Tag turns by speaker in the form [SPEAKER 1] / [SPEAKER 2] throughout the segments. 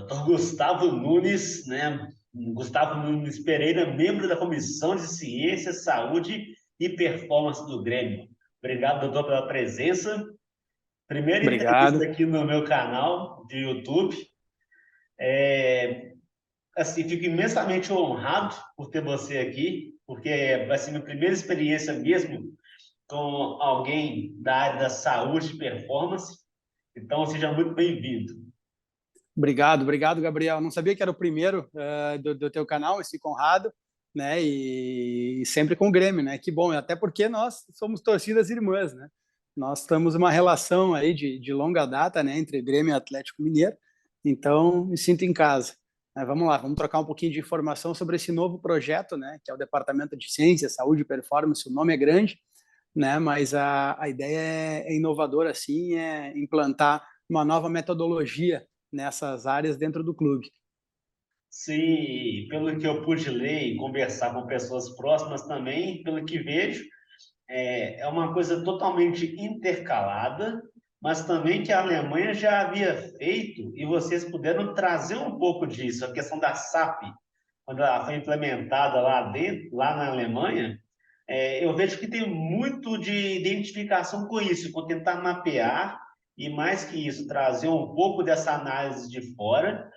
[SPEAKER 1] Dr. Gustavo Nunes, né? Gustavo Nunes Pereira, membro da Comissão de Ciência, Saúde e Performance do Grêmio. Obrigado, doutor, pela presença. Primeira entrevista
[SPEAKER 2] Obrigado.
[SPEAKER 1] aqui no meu canal de YouTube. Assim, fico imensamente honrado por ter você aqui, porque vai ser minha primeira experiência mesmo com alguém da área da saúde e performance. Então, seja muito bem-vindo.
[SPEAKER 2] Obrigado, Gabriel. Não sabia que era o primeiro do teu canal, esse Conrado, né? E sempre com o Grêmio, né? Que bom, até porque nós somos torcidas irmãs, né? Nós temos uma relação aí de longa data, né? Entre Grêmio e Atlético Mineiro, então me sinto em casa. Vamos lá, vamos trocar um pouquinho de informação sobre esse novo projeto, né? Que é o Departamento de Ciência, Saúde e Performance. O nome é grande, né? Mas a ideia é inovadora, assim, é implantar uma nova metodologia nessas áreas dentro do clube.
[SPEAKER 1] Sim, pelo que eu pude ler e conversar com pessoas próximas também, pelo que vejo, é uma coisa totalmente intercalada, mas também que a Alemanha já havia feito e vocês puderam trazer um pouco disso, a questão da SAP, quando ela foi implementada lá dentro, lá na Alemanha, eu vejo que tem muito de identificação com isso, com tentar mapear e mais que isso, trazer um pouco dessa análise de fora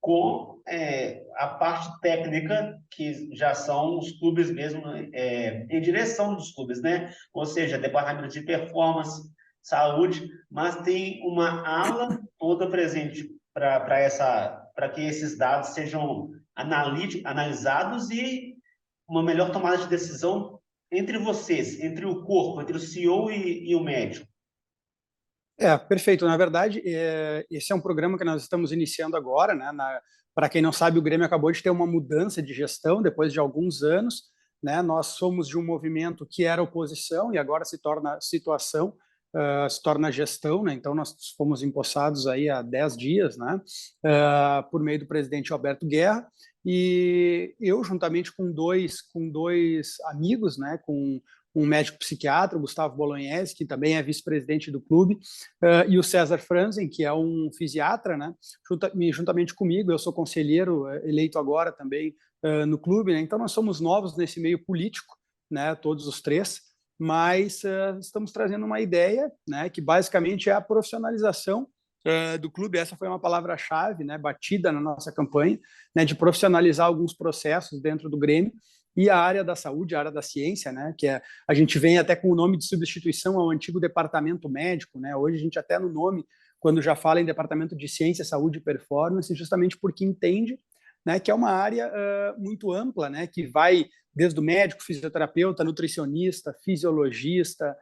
[SPEAKER 1] com a parte técnica, que já são os clubes mesmo, em direção dos clubes, né? Ou seja, departamento de performance, saúde, mas tem uma ala toda presente para que esses dados sejam analisados e uma melhor tomada de decisão entre vocês, entre o corpo, entre o CEO e o médico.
[SPEAKER 2] Perfeito. Na verdade, esse é um programa que nós estamos iniciando agora, né? Para quem não sabe, o Grêmio acabou de ter uma mudança de gestão depois de alguns anos, né? Nós somos de um movimento que era oposição e agora se torna situação, se torna gestão, né? Então, nós fomos empossados aí há 10 dias, né? Por meio do presidente Alberto Guerra, e eu, juntamente com dois amigos, né? Com um médico psiquiatra, o Gustavo Bolognese, que também é vice-presidente do clube, e o César Franzen, que é um fisiatra, né, juntamente comigo. Eu sou conselheiro eleito agora também no clube, né, então nós somos novos nesse meio político, né, todos os três, mas estamos trazendo uma ideia, né, que basicamente é a profissionalização do clube. Essa foi uma palavra-chave, né, batida na nossa campanha, né, de profissionalizar alguns processos dentro do Grêmio, e a área da saúde, a área da ciência, né, que a gente vem até com o nome de substituição ao antigo departamento médico, né? Hoje a gente até no nome, quando já fala em departamento de ciência, saúde e performance, justamente porque entende, né, que é uma área muito ampla, né, que vai desde o médico, fisioterapeuta, nutricionista, fisiologista,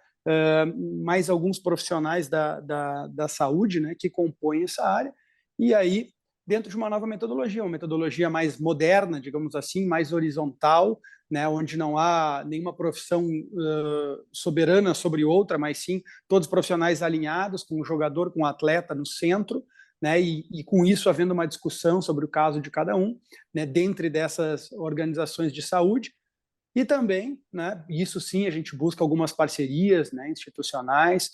[SPEAKER 2] mais alguns profissionais da saúde, né, que compõem essa área, e aí dentro de uma metodologia mais moderna, digamos assim, mais horizontal, né, onde não há nenhuma profissão soberana sobre outra, mas sim todos profissionais alinhados, com o jogador, com o atleta no centro, né, e com isso havendo uma discussão sobre o caso de cada um, né, dentre dessas organizações de saúde. E também, né, isso sim, a gente busca algumas parcerias, né, institucionais.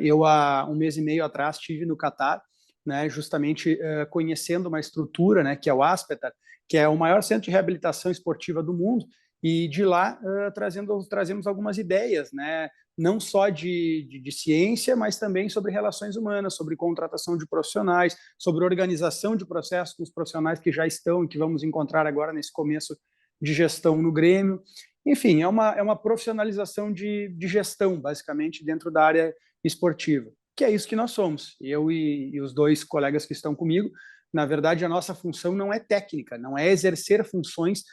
[SPEAKER 2] Eu, há um mês e meio atrás, estive no Catar, né, justamente conhecendo uma estrutura, né, que é o Aspetar, que é o maior centro de reabilitação esportiva do mundo, e de lá trazemos algumas ideias, né, não só de ciência, mas também sobre relações humanas, sobre contratação de profissionais, sobre organização de processos com os profissionais que já estão e que vamos encontrar agora nesse começo de gestão no Grêmio. Enfim, é uma profissionalização de gestão, basicamente, dentro da área esportiva, que é isso que nós somos. Eu e os dois colegas que estão comigo, na verdade, a nossa função não é técnica, não é exercer funções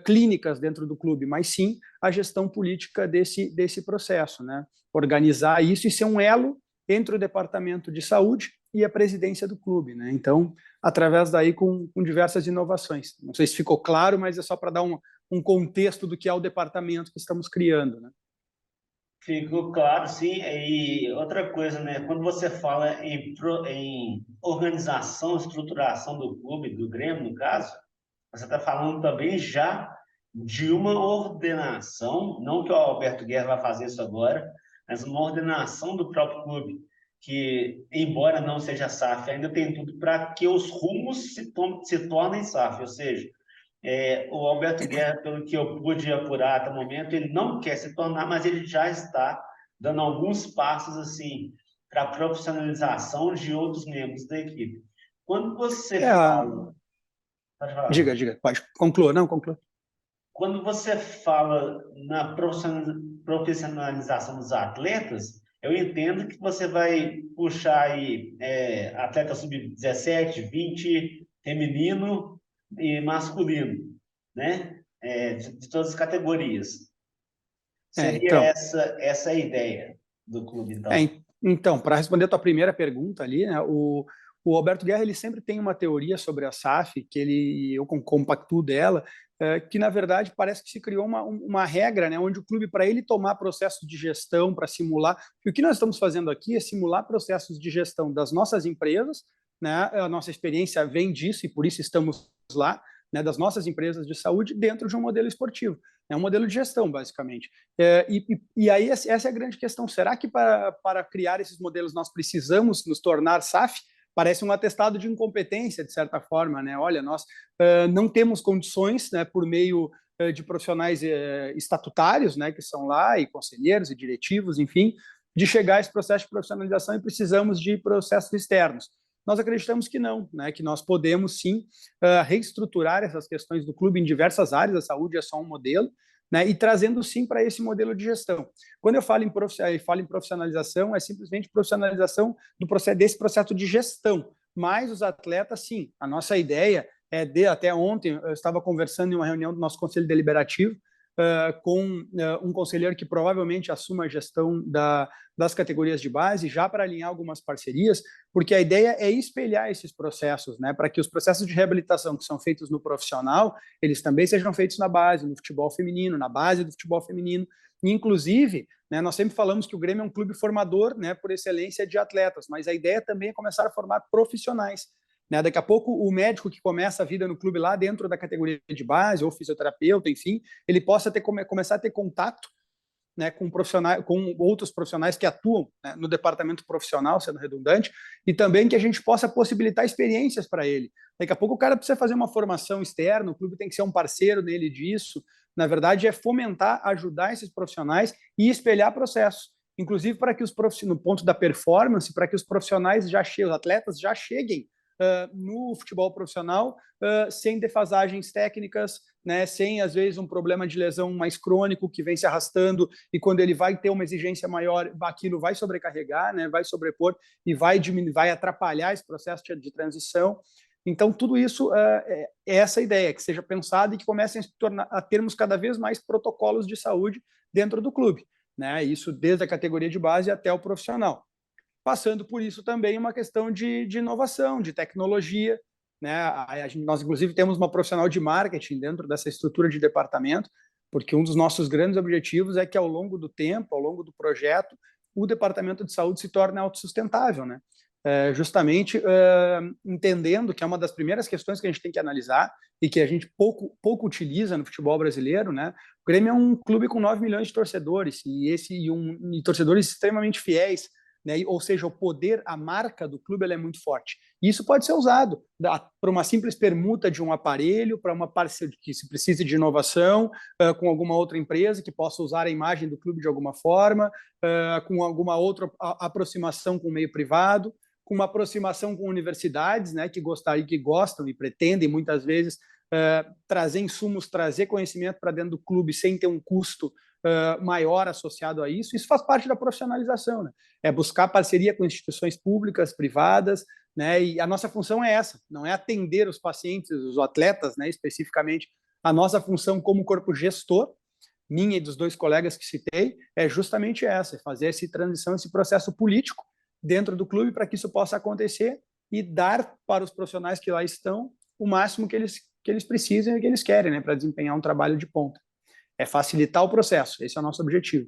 [SPEAKER 2] clínicas dentro do clube, mas sim a gestão política desse processo, né? Organizar isso e ser um elo entre o departamento de saúde e a presidência do clube, né? Então, através daí com diversas inovações. Não sei se ficou claro, mas é só para dar um contexto do que é o departamento que estamos criando, né?
[SPEAKER 1] Ficou claro, sim. E outra coisa, né? Quando você fala em organização, estruturação do clube, do Grêmio, no caso, você está falando também já de uma ordenação, não que o Alberto Guerra vai fazer isso agora, mas uma ordenação do próprio clube. que, embora não seja SAF, ainda tem tudo para que os rumos se tornem SAF, ou seja, o Alberto Guerra, pelo que eu pude apurar até o momento, ele não quer se tornar, mas ele já está dando alguns passos assim para a profissionalização de outros membros da equipe. Quando você
[SPEAKER 2] É,
[SPEAKER 1] fala, pode falar.
[SPEAKER 2] diga, pode, conclua, não, conclua.
[SPEAKER 1] Quando você fala na profissionalização dos atletas, eu entendo que você vai puxar aí atleta sub-17, 20, feminino e masculino, né? De todas as categorias. Seria
[SPEAKER 2] Então,
[SPEAKER 1] essa a ideia do clube, então.
[SPEAKER 2] então, para responder a tua primeira pergunta ali, né, o Alberto Guerra ele sempre tem uma teoria sobre a SAF, que eu compactuo dela, que na verdade parece que se criou uma regra, né, onde o clube, para ele tomar processos de gestão, para simular, e o que nós estamos fazendo aqui é simular processos de gestão das nossas empresas, né, a nossa experiência vem disso e por isso estamos lá, né, das nossas empresas de saúde dentro de um modelo esportivo. É um modelo de gestão, basicamente. E aí, essa é a grande questão. Será que para criar esses modelos nós precisamos nos tornar SAF? Parece um atestado de incompetência, de certa forma, né? Olha, nós não temos condições, né, por meio de profissionais estatutários, né, que são lá, e conselheiros e diretivos, enfim, de chegar a esse processo de profissionalização e precisamos de processos externos. Nós acreditamos que não, né, que nós podemos sim reestruturar essas questões do clube em diversas áreas, a saúde é só um modelo, né, e trazendo sim para esse modelo de gestão. Quando eu falo em profissionalização, é simplesmente profissionalização desse processo de gestão, mas os atletas, sim, a nossa ideia até ontem, eu estava conversando em uma reunião do nosso conselho deliberativo, com um conselheiro que provavelmente assuma a gestão das categorias de base, já para alinhar algumas parcerias, porque a ideia é espelhar esses processos, né, para que os processos de reabilitação que são feitos no profissional, eles também sejam feitos na base, no futebol feminino, na base do futebol feminino. E, inclusive, né, nós sempre falamos que o Grêmio é um clube formador, né, por excelência de atletas, mas a ideia também é começar a formar profissionais. Né? Daqui a pouco, o médico que começa a vida no clube lá dentro da categoria de base, ou fisioterapeuta, enfim, ele possa começar a ter contato, né, com outros profissionais que atuam, né, no departamento profissional, sendo redundante, e também que a gente possa possibilitar experiências para ele. Daqui a pouco o cara precisa fazer uma formação externa, o clube tem que ser um parceiro nele disso. Na verdade, é fomentar, ajudar esses profissionais e espelhar processos. Inclusive para que no ponto da performance, para que os profissionais os atletas já cheguem no futebol profissional sem defasagens técnicas, né, sem, às vezes, um problema de lesão mais crônico que vem se arrastando e quando ele vai ter uma exigência maior, aquilo vai sobrecarregar, né, vai sobrepor e vai atrapalhar esse processo de transição. Então, tudo isso é essa ideia, que seja pensado e que comecem a termos cada vez mais protocolos de saúde dentro do clube. Né? Isso desde a categoria de base até o profissional. Passando por isso também uma questão de inovação, de tecnologia. Né? Nós, inclusive, temos uma profissional de marketing dentro dessa estrutura de departamento, porque um dos nossos grandes objetivos é que, ao longo do tempo, ao longo do projeto, o departamento de saúde se torne autossustentável, né? Justamente entendendo que é uma das primeiras questões que a gente tem que analisar e que a gente pouco utiliza no futebol brasileiro, né? O Grêmio é um clube com 9 milhões de torcedores e torcedores extremamente fiéis, né? Ou seja, o poder, a marca do clube ela é muito forte. E isso pode ser usado para uma simples permuta de um aparelho, para uma parceria que se precise de inovação, com alguma outra empresa que possa usar a imagem do clube de alguma forma, com alguma outra aproximação com o meio privado, com uma aproximação com universidades, né, que gostam e pretendem muitas vezes trazer insumos, trazer conhecimento para dentro do clube sem ter um custo maior associado a isso. Isso faz parte da profissionalização, né? É buscar parceria com instituições públicas, privadas, né? E a nossa função é essa, não é atender os pacientes, os atletas, né, especificamente. A nossa função como corpo gestor, minha e dos dois colegas que citei, é justamente essa, é fazer essa transição, esse processo político dentro do clube para que isso possa acontecer e dar para os profissionais que lá estão o máximo que eles precisam e que eles querem, né, para desempenhar um trabalho de ponta. É facilitar o processo, esse é o nosso objetivo.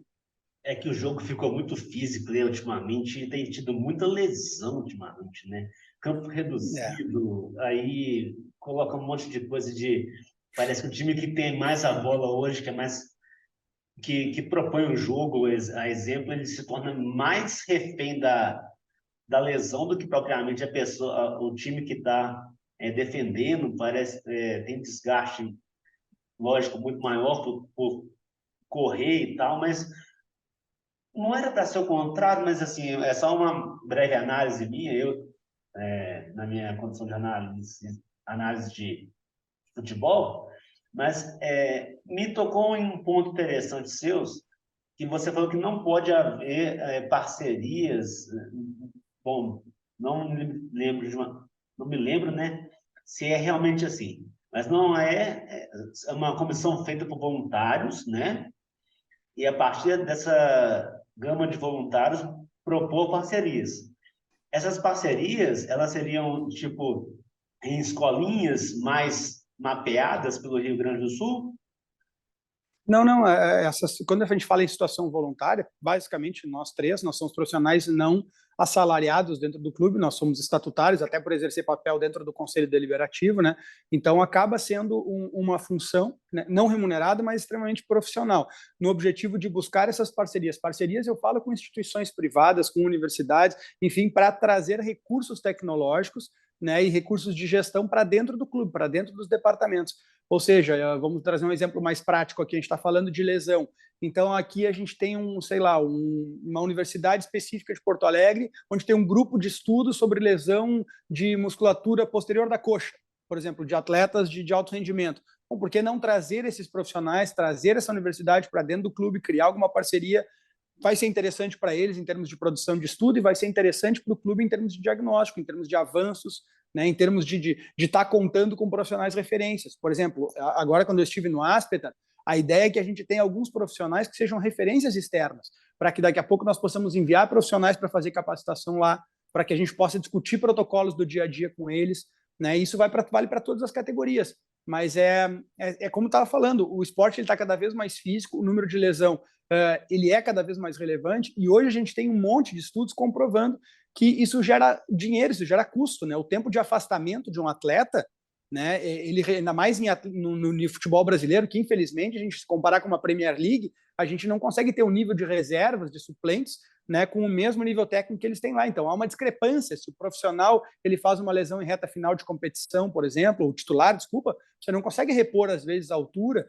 [SPEAKER 1] É que o jogo ficou muito físico, né, ultimamente, e tem tido muita lesão ultimamente, né? Campo reduzido, aí coloca um monte de coisa de... Parece que o time que tem mais a bola hoje, que é mais que propõe o jogo, a exemplo, ele se torna mais refém da lesão do que propriamente a pessoa, o time que está defendendo, parece tem desgaste, lógico, muito maior por correr e tal, mas não era para ser o contrário, mas assim, é só uma breve análise minha, na minha condição de análise de futebol, mas me tocou em um ponto interessante seus, que você falou que não pode haver parcerias, bom, não me lembro não me lembro, né, se é realmente assim, mas não é uma comissão feita por voluntários, né, e a partir dessa gama de voluntários propor parcerias. Essas parcerias, elas seriam, tipo, em escolinhas mais mapeadas pelo Rio Grande do Sul?
[SPEAKER 2] Não, não, quando a gente fala em situação voluntária, basicamente nós três, nós somos profissionais não assalariados dentro do clube, nós somos estatutários, até por exercer papel dentro do Conselho Deliberativo, né? Então acaba sendo uma função, né, não remunerada, mas extremamente profissional, no objetivo de buscar essas parcerias. Parcerias eu falo com instituições privadas, com universidades, enfim, para trazer recursos tecnológicos, né, e recursos de gestão para dentro do clube, para dentro dos departamentos. Ou seja, vamos trazer um exemplo mais prático aqui, a gente está falando de lesão. Então, aqui a gente tem uma universidade específica de Porto Alegre, onde tem um grupo de estudos sobre lesão de musculatura posterior da coxa, por exemplo, de atletas de alto rendimento. Bom, por que não trazer esses profissionais, trazer essa universidade para dentro do clube, criar alguma parceria? Vai ser interessante para eles em termos de produção de estudo e vai ser interessante para o clube em termos de diagnóstico, em termos de avanços, né, em termos de estar contando com profissionais referências. Por exemplo, agora quando eu estive no Aspetar, a ideia é que a gente tenha alguns profissionais que sejam referências externas, para que daqui a pouco nós possamos enviar profissionais para fazer capacitação lá, para que a gente possa discutir protocolos do dia a dia com eles, né? Isso vale para todas as categorias. Mas como estava falando, o esporte está cada vez mais físico, o número de lesão ele é cada vez mais relevante, e hoje a gente tem um monte de estudos comprovando que isso gera dinheiro, isso gera custo, né? O tempo de afastamento de um atleta, né? Ele ainda mais no futebol brasileiro, que infelizmente a gente se comparar com uma Premier League, a gente não consegue ter o nível de reservas, de suplentes, né, com o mesmo nível técnico que eles têm lá. Então há uma discrepância. Se o profissional ele faz uma lesão em reta final de competição, por exemplo, o titular, desculpa, você não consegue repor às vezes a altura,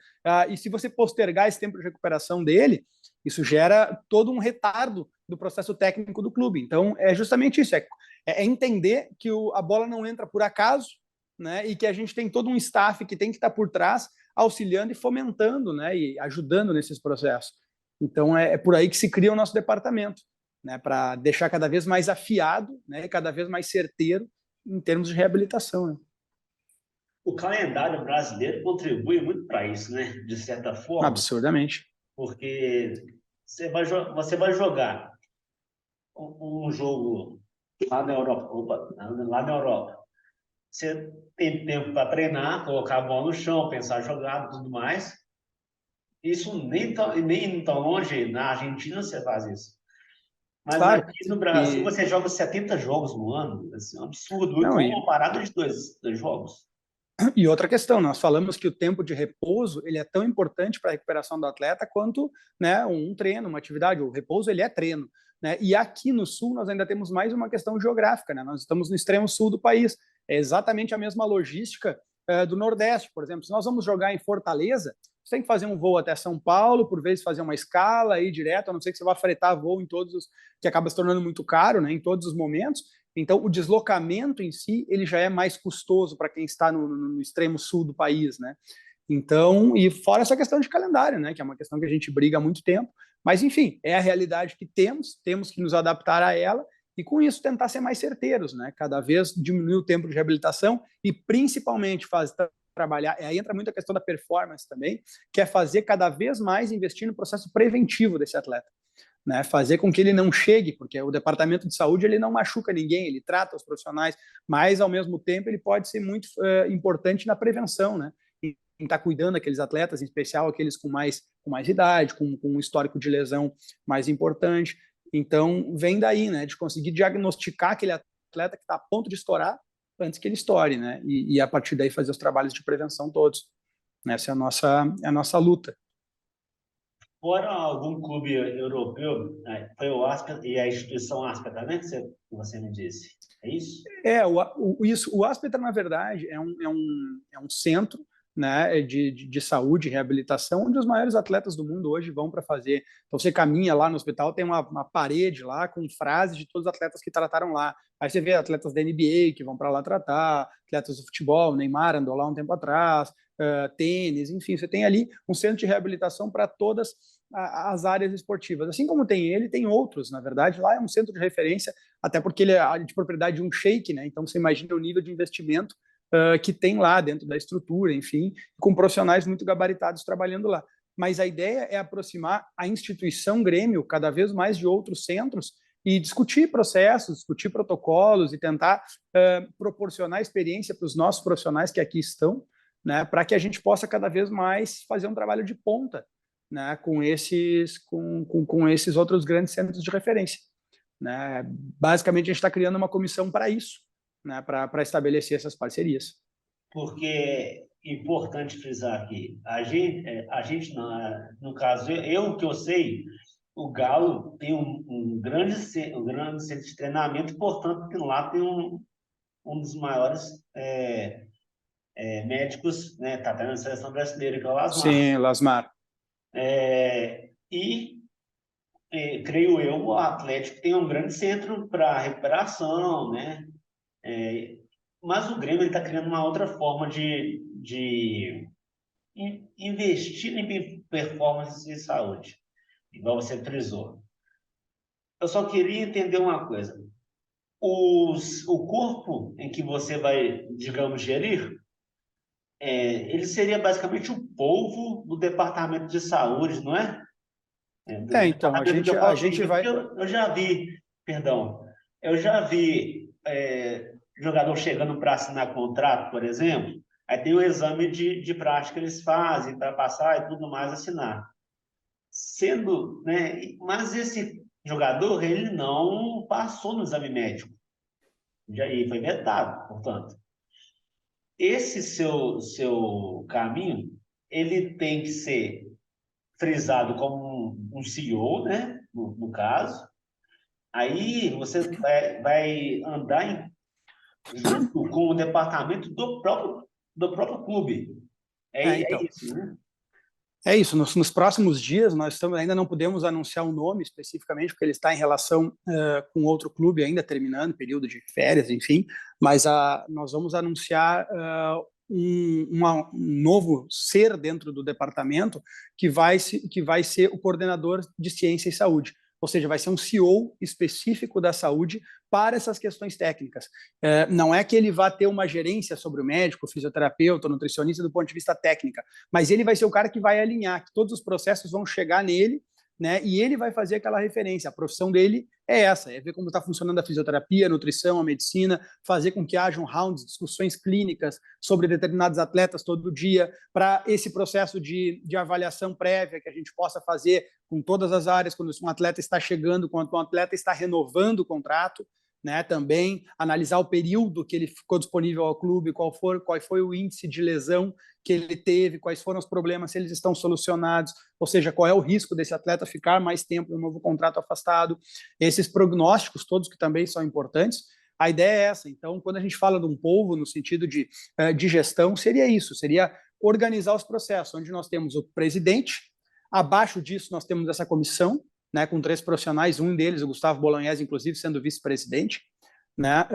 [SPEAKER 2] e se você postergar esse tempo de recuperação dele, isso gera todo um retardo do processo técnico do clube. Então é justamente isso, é entender que a bola não entra por acaso, né, e que a gente tem todo um staff que tem que estar por trás auxiliando e fomentando, né, e ajudando nesses processos. Então é por aí que se cria o nosso departamento, né, para deixar cada vez mais afiado, né, e cada vez mais certeiro em termos de reabilitação. Né?
[SPEAKER 1] O calendário brasileiro contribui muito para isso, né? De certa forma,
[SPEAKER 2] Absurdamente.
[SPEAKER 1] porque você vai jogar um jogo lá na Europa, lá na Europa. Você tem tempo para treinar, colocar a bola no chão, pensar a jogada e tudo mais. Isso nem tão longe, na Argentina você faz isso. Mas
[SPEAKER 2] Claro.
[SPEAKER 1] aqui no Brasil você joga 70 jogos no ano, assim, é um absurdo.
[SPEAKER 2] Não,
[SPEAKER 1] Com uma parada de dois jogos.
[SPEAKER 2] E outra questão, nós falamos que o tempo de repouso ele é tão importante para a recuperação do atleta quanto, né, um treino, uma atividade. O repouso ele é treino, né? E aqui no sul nós ainda temos mais uma questão geográfica, né? Nós estamos no extremo sul do país. É exatamente a mesma logística do Nordeste, por exemplo. Se nós vamos jogar em Fortaleza, você tem que fazer um voo até São Paulo, por vezes fazer uma escala aí direto, a não ser que você vá fretar voo em todos os que acaba se tornando muito caro, né? Em todos os momentos. Então, o deslocamento em si, ele já é mais custoso para quem está no extremo sul do país, né? Então, e fora essa questão de calendário, né? Que é uma questão que a gente briga há muito tempo. Mas, enfim, é a realidade que temos que nos adaptar a ela e, com isso, tentar ser mais certeiros, né? Cada vez diminuir o tempo de reabilitação e, principalmente, trabalhar. Aí entra muito a questão da performance também, que é fazer cada vez mais investir no processo preventivo desse atleta. Né, fazer com que ele não chegue, porque o departamento de saúde ele não machuca ninguém, ele trata os profissionais, mas ao mesmo tempo ele pode ser muito importante na prevenção, né, em estar cuidando daqueles atletas, em especial aqueles com mais idade, com um histórico de lesão mais importante. Então vem daí, né, de conseguir diagnosticar aquele atleta que está a ponto de estourar antes que ele estoure, né, e a partir daí fazer os trabalhos de prevenção todos. Essa é a nossa luta.
[SPEAKER 1] fora algum clube europeu, foi o Asper e a instituição Asper também que você me disse, é isso?
[SPEAKER 2] O Aspetar, na verdade, é um centro, né, de saúde e reabilitação, onde os maiores atletas do mundo hoje vão para fazer. Então, você caminha lá no hospital, tem uma parede lá com frases de todos os atletas que trataram lá. Aí você vê atletas da NBA que vão para lá tratar, atletas do futebol, Neymar andou lá um tempo atrás, tênis, enfim, você tem ali um centro de reabilitação para todas as áreas esportivas. Assim como tem ele, tem outros, na verdade. Lá é um centro de referência, até porque ele é de propriedade de um sheik, né? Então você imagina o nível de investimento que tem lá dentro da estrutura, enfim, com profissionais muito gabaritados trabalhando lá. Mas a ideia é aproximar a instituição Grêmio cada vez mais de outros centros e discutir processos, discutir protocolos e tentar proporcionar experiência para os nossos profissionais que aqui estão, né, para que a gente possa cada vez mais fazer um trabalho de ponta, né, com esses outros grandes centros de referência. Né? Basicamente, a gente está criando uma comissão para isso, né? Para estabelecer essas parcerias.
[SPEAKER 1] Porque é importante frisar aqui, a gente no caso, eu que eu sei, o Galo tem um grande centro de treinamento, portanto, que lá tem um dos maiores médicos, né, tá na seleção brasileira, que é o Lasmar.
[SPEAKER 2] Sim, Lasmar.
[SPEAKER 1] E creio eu, o Atlético tem um grande centro para recuperação, né? Mas o Grêmio está criando uma outra forma de investir em performance de saúde, igual você frisou. Eu só queria entender uma coisa. O corpo em que você vai, digamos, gerir, ele seria basicamente o polvo do departamento de saúde, não é? Do
[SPEAKER 2] Então,
[SPEAKER 1] departamento que eu
[SPEAKER 2] a
[SPEAKER 1] falo assim,
[SPEAKER 2] gente
[SPEAKER 1] porque
[SPEAKER 2] vai...
[SPEAKER 1] eu já vi, perdão, eu já vi jogador chegando para assinar contrato, por exemplo, aí tem o exame de prática que eles fazem para passar e tudo mais, assinar. Sendo, né, mas esse jogador, ele não passou no exame médico, e foi vetado, portanto. Esse seu caminho, ele tem que ser frisado como um CEO, né, no caso. Aí você vai andar junto com o departamento do próprio clube. É
[SPEAKER 2] Então,
[SPEAKER 1] isso, né?
[SPEAKER 2] é isso. Nos próximos dias, ainda não podemos anunciar um nome especificamente, porque ele está em relação com outro clube ainda, terminando, período de férias, enfim, mas nós vamos anunciar um novo ser dentro do departamento que vai ser o coordenador de ciência e saúde. Ou seja, vai ser um CEO específico da saúde para essas questões técnicas. Não é que ele vá ter uma gerência sobre o médico, o fisioterapeuta, o nutricionista do ponto de vista técnica, mas ele vai ser o cara que vai alinhar, que todos os processos vão chegar nele, né? E ele vai fazer aquela referência. A profissão dele é essa, é ver como está funcionando a fisioterapia, a nutrição, a medicina, fazer com que hajam rounds, discussões clínicas sobre determinados atletas todo dia, para esse processo de avaliação prévia que a gente possa fazer com todas as áreas, quando um atleta está chegando, quando um atleta está renovando o contrato, né, também analisar o período que ele ficou disponível ao clube, qual foi o índice de lesão que ele teve, quais foram os problemas, se eles estão solucionados, ou seja, qual é o risco desse atleta ficar mais tempo no novo contrato afastado, esses prognósticos todos que também são importantes. A ideia é essa. Então, quando a gente fala de um polvo no sentido de gestão, seria isso, seria organizar os processos, onde nós temos o presidente, abaixo disso nós temos essa comissão, né, com 3 profissionais, um deles, o Gustavo Bolognese, inclusive, sendo vice-presidente, né,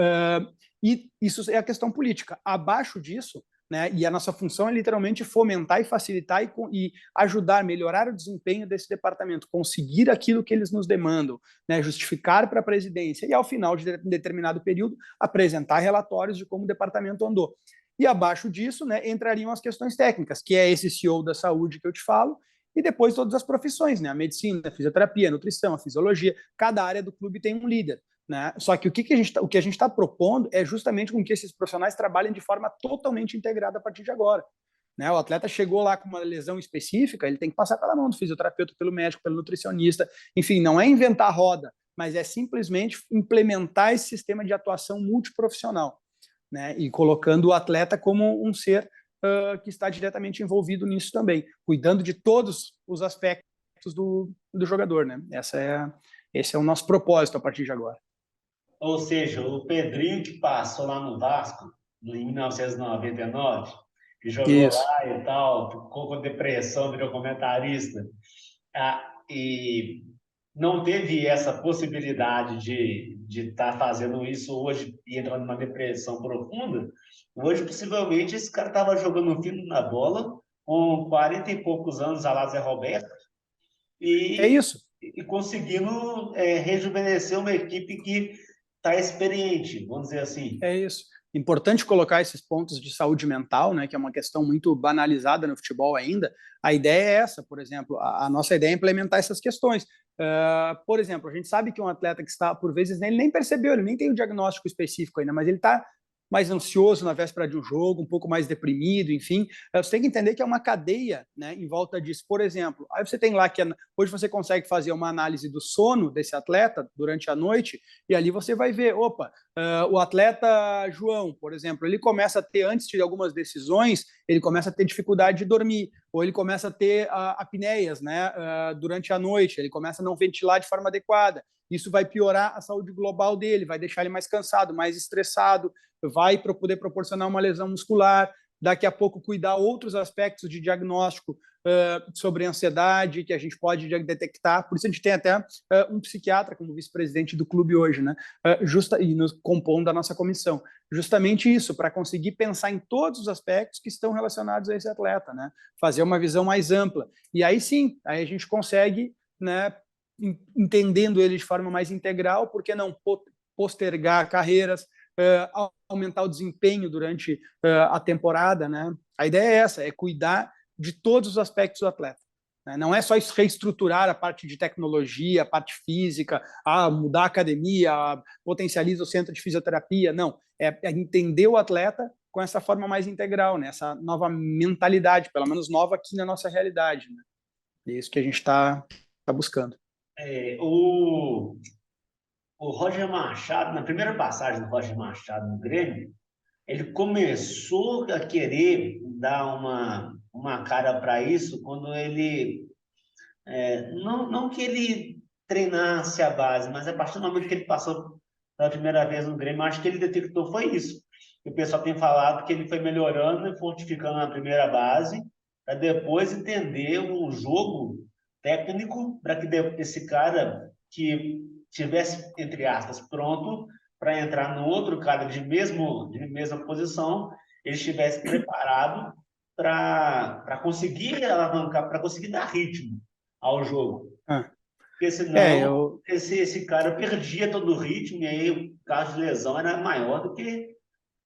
[SPEAKER 2] e isso é a questão política. Abaixo disso, né, e a nossa função é literalmente fomentar e facilitar e ajudar, melhorar o desempenho desse departamento, conseguir aquilo que eles nos demandam, né, justificar para a presidência e, ao final de determinado período, apresentar relatórios de como o departamento andou. E abaixo disso, né, entrariam as questões técnicas, que é esse CEO da saúde que eu te falo, e depois todas as profissões, né? A medicina, a fisioterapia, a nutrição, a fisiologia, cada área do clube tem um líder. Né? Só que o que a gente está propondo é justamente com que esses profissionais trabalhem de forma totalmente integrada a partir de agora. Né? O atleta chegou lá com uma lesão específica, ele tem que passar pela mão do fisioterapeuta, pelo médico, pelo nutricionista. Enfim, não é inventar roda, mas é simplesmente implementar esse sistema de atuação multiprofissional, né? E colocando o atleta como um ser que está diretamente envolvido nisso também, cuidando de todos os aspectos aspectos do jogador, né? Esse é o nosso propósito a partir de agora.
[SPEAKER 1] Ou seja, o Pedrinho que passou lá no Vasco, em 1999, que jogou
[SPEAKER 2] Isso.
[SPEAKER 1] lá e tal, ficou com depressão, virou comentarista, e não teve essa possibilidade de estar fazendo isso hoje e entrando numa depressão profunda, hoje possivelmente esse cara estava jogando fino na bola, com 40 e poucos anos, a lá Zé Roberto,
[SPEAKER 2] É
[SPEAKER 1] e,
[SPEAKER 2] isso.
[SPEAKER 1] e conseguindo rejuvenescer uma equipe que está experiente, vamos dizer assim.
[SPEAKER 2] É isso. Importante colocar esses pontos de saúde mental, né, que é uma questão muito banalizada no futebol ainda. A ideia é essa, por exemplo, a nossa ideia é implementar essas questões. Por exemplo, a gente sabe que um atleta que está, por vezes, ele nem percebeu, ele nem tem o diagnóstico específico ainda, mas ele está mais ansioso na véspera de um jogo, um pouco mais deprimido, enfim. Você tem que entender que é uma cadeia, né, em volta disso. Por exemplo, aí você tem lá que hoje você consegue fazer uma análise do sono desse atleta durante a noite, e ali você vai ver, opa, o atleta João, por exemplo, ele começa a ter, antes de algumas decisões, ele começa a ter dificuldade de dormir, ou ele começa a ter apneias, né, durante a noite, ele começa a não ventilar de forma adequada. Isso vai piorar a saúde global dele, vai deixar ele mais cansado, mais estressado, vai poder proporcionar uma lesão muscular, daqui a pouco cuidar outros aspectos de diagnóstico sobre ansiedade que a gente pode detectar. Por isso a gente tem até um psiquiatra como vice-presidente do clube hoje, né? E nos compondo a nossa comissão. Justamente isso, para conseguir pensar em todos os aspectos que estão relacionados a esse atleta, né? Fazer uma visão mais ampla. E aí sim, aí a gente consegue, né, entendendo ele de forma mais integral, por que não postergar carreiras, aumentar o desempenho durante a temporada, né? A ideia é essa, é cuidar de todos os aspectos do atleta. Né? Não é só reestruturar a parte de tecnologia, a parte física, mudar a academia, potencializa o centro de fisioterapia, não. É entender o atleta com essa forma mais integral, né? Essa nova mentalidade, pelo menos nova aqui na nossa realidade. Né? É isso que a gente está buscando.
[SPEAKER 1] O Roger Machado, na primeira passagem do Roger Machado no Grêmio, ele começou a querer dar uma cara para isso quando ele. Não que ele treinasse a base, mas a partir do momento que ele passou pela primeira vez no Grêmio, acho que ele detectou foi isso. O pessoal tem falado que ele foi melhorando e fortificando na primeira base, para depois entender um jogo técnico para que esse cara que tivesse, entre aspas, pronto para entrar no outro cara de mesma posição, ele estivesse preparado para conseguir alavancar, para conseguir dar ritmo ao jogo.
[SPEAKER 2] Ah,
[SPEAKER 1] Porque senão
[SPEAKER 2] eu
[SPEAKER 1] esse cara perdia todo o ritmo e aí o caso de lesão era maior do que.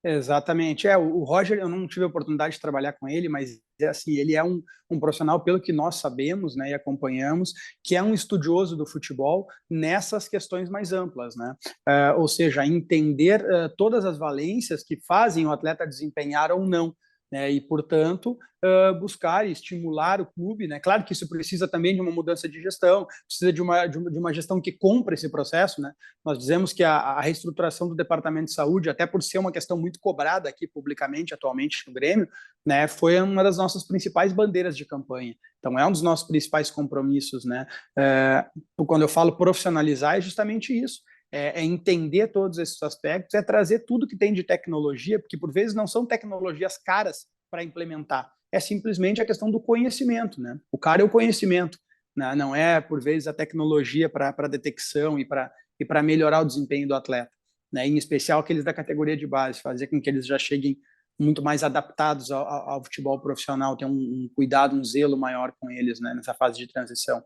[SPEAKER 2] Exatamente. O Roger, eu não tive a oportunidade de trabalhar com ele, mas assim, ele é um profissional, pelo que nós sabemos, né, e acompanhamos, que é um estudioso do futebol nessas questões mais amplas, né? Ou seja, entender todas as valências que fazem o atleta desempenhar ou não. Né, e, portanto, buscar e estimular o clube. Né? Claro que isso precisa também de uma mudança de gestão, precisa de uma gestão que compre esse processo. Né? Nós dizemos que a reestruturação do Departamento de Saúde, até por ser uma questão muito cobrada aqui publicamente, atualmente no Grêmio, né, foi uma das nossas principais bandeiras de campanha. Então, é um dos nossos principais compromissos. Né? Quando eu falo profissionalizar, é justamente isso. É entender todos esses aspectos, é trazer tudo que tem de tecnologia, porque por vezes não são tecnologias caras para implementar, é simplesmente a questão do conhecimento. Né? O cara é o conhecimento, né? Não é, por vezes, a tecnologia para detecção e para melhorar o desempenho do atleta. Né? Em especial aqueles da categoria de base, fazer com que eles já cheguem muito mais adaptados ao futebol profissional, ter um cuidado, um zelo maior com eles, né, nessa fase de transição.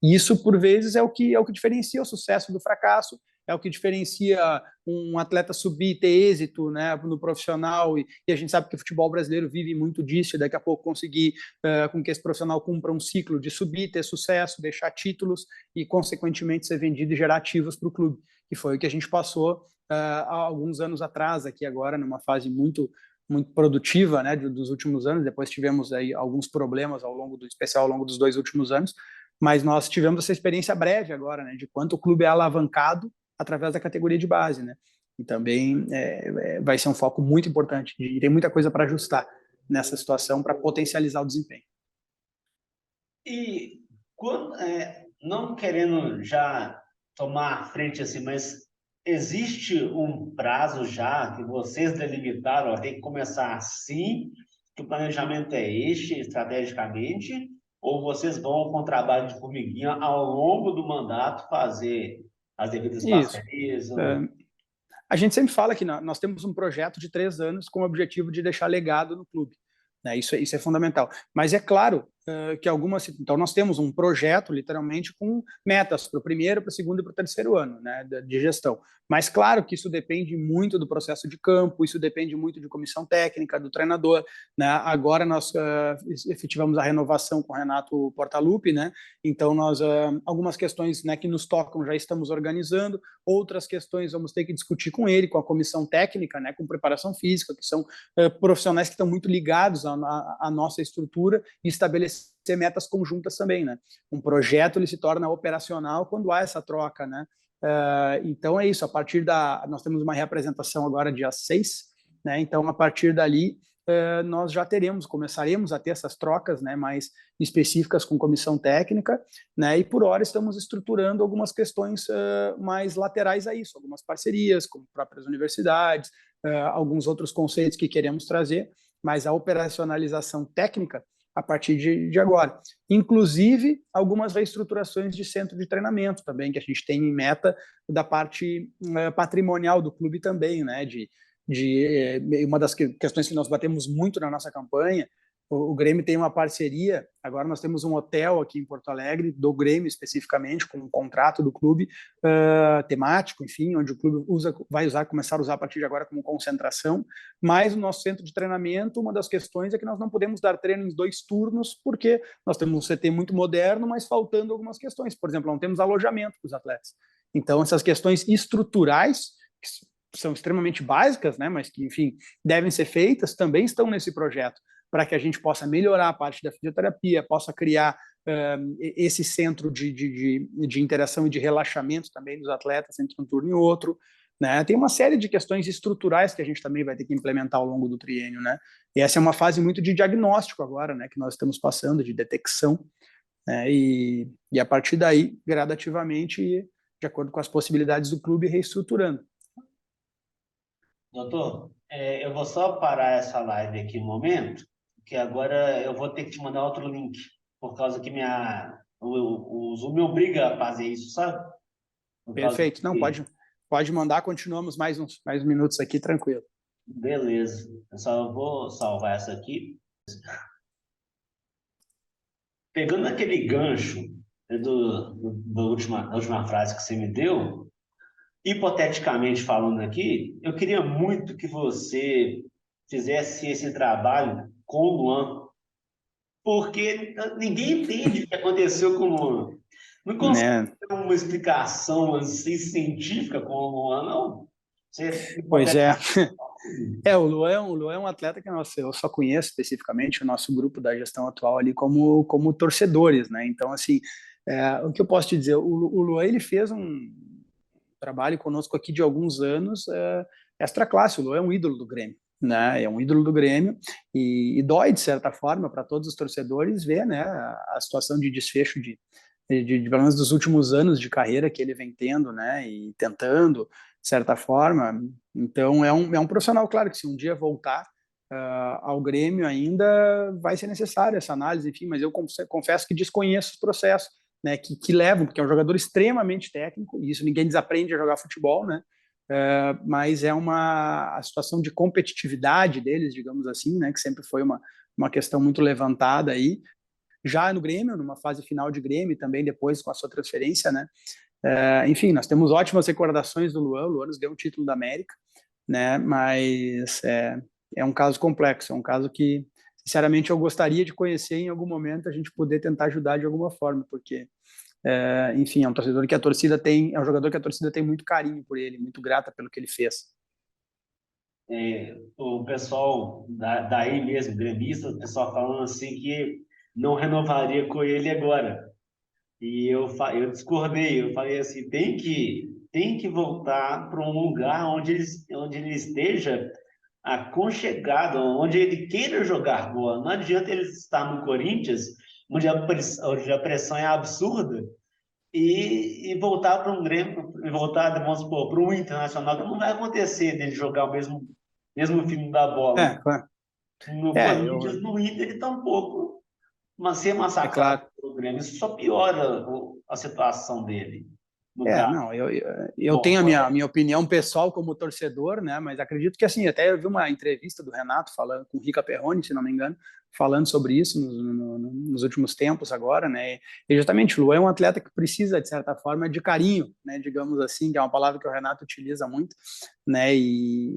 [SPEAKER 2] E isso, por vezes, é o que diferencia o sucesso do fracasso, é o que diferencia um atleta subir e ter êxito, né, no profissional, e a gente sabe que o futebol brasileiro vive muito disso, e daqui a pouco conseguir com que esse profissional cumpra um ciclo de subir, ter sucesso, deixar títulos e, consequentemente, ser vendido e gerar ativos para o clube, que foi o que a gente passou há alguns anos atrás, aqui agora, numa fase muito produtiva, né, dos últimos anos. Depois tivemos aí alguns problemas especial ao longo dos 2 últimos anos, mas nós tivemos essa experiência breve agora, né, de quanto o clube é alavancado através da categoria de base, né, e também vai ser um foco muito importante, e tem muita coisa para ajustar nessa situação para potencializar o desempenho.
[SPEAKER 1] E Não querendo já tomar a frente assim, mas existe um prazo já que vocês delimitaram, ó, tem que começar assim, que o planejamento é este, estrategicamente, ou vocês vão com trabalho de formiguinha ao longo do mandato fazer as devidas
[SPEAKER 2] Isso.
[SPEAKER 1] parcerias?
[SPEAKER 2] A gente sempre fala que nós temos um projeto de 3 anos com o objetivo de deixar legado no clube. Né? Isso é fundamental. Mas é claro que algumas. Então, nós temos um projeto, literalmente, com metas para o primeiro, para o segundo e para o terceiro ano, né, de gestão. Mas, claro que isso depende muito do processo de campo, isso depende muito de comissão técnica, do treinador. Né? Agora, nós efetivamos a renovação com o Renato Portaluppi, né? Então, nós, algumas questões, né, que nos tocam já estamos organizando, outras questões vamos ter que discutir com ele, com a comissão técnica, né, com preparação física, que são profissionais que estão muito ligados à nossa estrutura, e estabelecer metas conjuntas também, né? Um projeto ele se torna operacional quando há essa troca, né? Então é isso, a partir nós temos uma reapresentação agora dia 6, né? Então a partir dali nós já começaremos a ter essas trocas, né, mais específicas com comissão técnica, né, e por hora estamos estruturando algumas questões mais laterais a isso, algumas parcerias com próprias universidades, alguns outros conceitos que queremos trazer, mas a operacionalização técnica a partir de agora. Inclusive, algumas reestruturações de centro de treinamento também, que a gente tem em meta da parte patrimonial do clube também, né, uma das questões que nós batemos muito na nossa campanha. O Grêmio tem uma parceria, agora nós temos um hotel aqui em Porto Alegre, do Grêmio especificamente, com um contrato do clube temático, enfim, onde o clube vai começar a usar a partir de agora como concentração, mas o nosso centro de treinamento, uma das questões é que nós não podemos dar treino em 2 turnos, porque nós temos um CT muito moderno, mas faltando algumas questões, por exemplo, não temos alojamento para os atletas. Então, essas questões estruturais, que são extremamente básicas, né, mas que, enfim, devem ser feitas, também estão nesse projeto, para que a gente possa melhorar a parte da fisioterapia, possa criar esse centro de interação e de relaxamento também dos atletas entre um turno e outro. Né? Tem uma série de questões estruturais que a gente também vai ter que implementar ao longo do triênio. Né? E essa é uma fase muito de diagnóstico agora, né, que nós estamos passando, de detecção, né? E a partir daí, gradativamente, de acordo com as possibilidades do clube, reestruturando.
[SPEAKER 1] Doutor, eu vou só parar essa live aqui um momento, porque agora eu vou ter que te mandar outro link, por causa que o Zoom me obriga a fazer isso, sabe? Por causa
[SPEAKER 2] Perfeito. Não, pode mandar, continuamos mais uns minutos aqui, tranquilo.
[SPEAKER 1] Beleza. Eu só vou salvar essa aqui. Pegando aquele gancho da última frase que você me deu, hipoteticamente falando aqui, eu queria muito que você fizesse esse trabalho com o Luan, porque ninguém entende o que aconteceu com o Luan. Não consegue
[SPEAKER 2] Né?
[SPEAKER 1] ter uma explicação assim, científica com o Luan, não? Você,
[SPEAKER 2] Pois é.
[SPEAKER 1] hipoteticamente.
[SPEAKER 2] O Luan é um atleta que eu só conheço especificamente o nosso grupo da gestão atual ali como torcedores, né? Então, assim, o que eu posso te dizer, o Luan, ele fez um trabalho conosco aqui de alguns anos, extra classe. O Luan é um ídolo do Grêmio, né? É um ídolo do Grêmio e dói, de certa forma, para todos os torcedores ver, né, a situação de desfecho pelo menos dos últimos anos de carreira que ele vem tendo, né, e tentando, de certa forma. Então, é um profissional, claro, que se um dia voltar ao Grêmio ainda vai ser necessária essa análise, enfim, mas eu confesso que desconheço os processos, né, que levam, porque é um jogador extremamente técnico, e isso ninguém desaprende a jogar futebol, né, mas é a situação de competitividade deles, digamos assim, né, que sempre foi uma questão muito levantada aí, já no Grêmio, numa fase final de Grêmio, e também depois com a sua transferência, né, enfim, nós temos ótimas recordações do Luan. O Luan nos deu um título da América, né, mas é um caso complexo, é um caso que, sinceramente, eu gostaria de conhecer em algum momento, a gente poder tentar ajudar de alguma forma, porque, enfim, é um torcedor que a torcida tem, é um jogador que a torcida tem muito carinho por ele, muito grata pelo que ele fez.
[SPEAKER 1] O pessoal daí mesmo, gremista, o pessoal falando assim que não renovaria com ele agora. E eu discordei, eu falei assim, tem que voltar para um lugar onde ele esteja aconchegado, onde ele queira jogar bola. Não adianta ele estar no Corinthians onde a pressão é absurda, e voltar para um Grêmio, e voltar, vamos supor, para um Internacional, que não vai acontecer dele jogar o mesmo filme da bola.
[SPEAKER 2] Claro.
[SPEAKER 1] No Corinthians, no Inter, ele tampouco ser
[SPEAKER 2] É
[SPEAKER 1] massacrado
[SPEAKER 2] claro.
[SPEAKER 1] pelo Grêmio. Isso só piora a situação dele, no caso.
[SPEAKER 2] Não, eu tenho a minha opinião pessoal como torcedor, né? Mas acredito que, assim, até eu vi uma entrevista do Renato falando com o Rica Perrone, se não me engano, falando sobre isso nos últimos tempos agora, né? E justamente o Luan é um atleta que precisa, de certa forma, de carinho, né? Digamos assim, que é uma palavra que o Renato utiliza muito, né?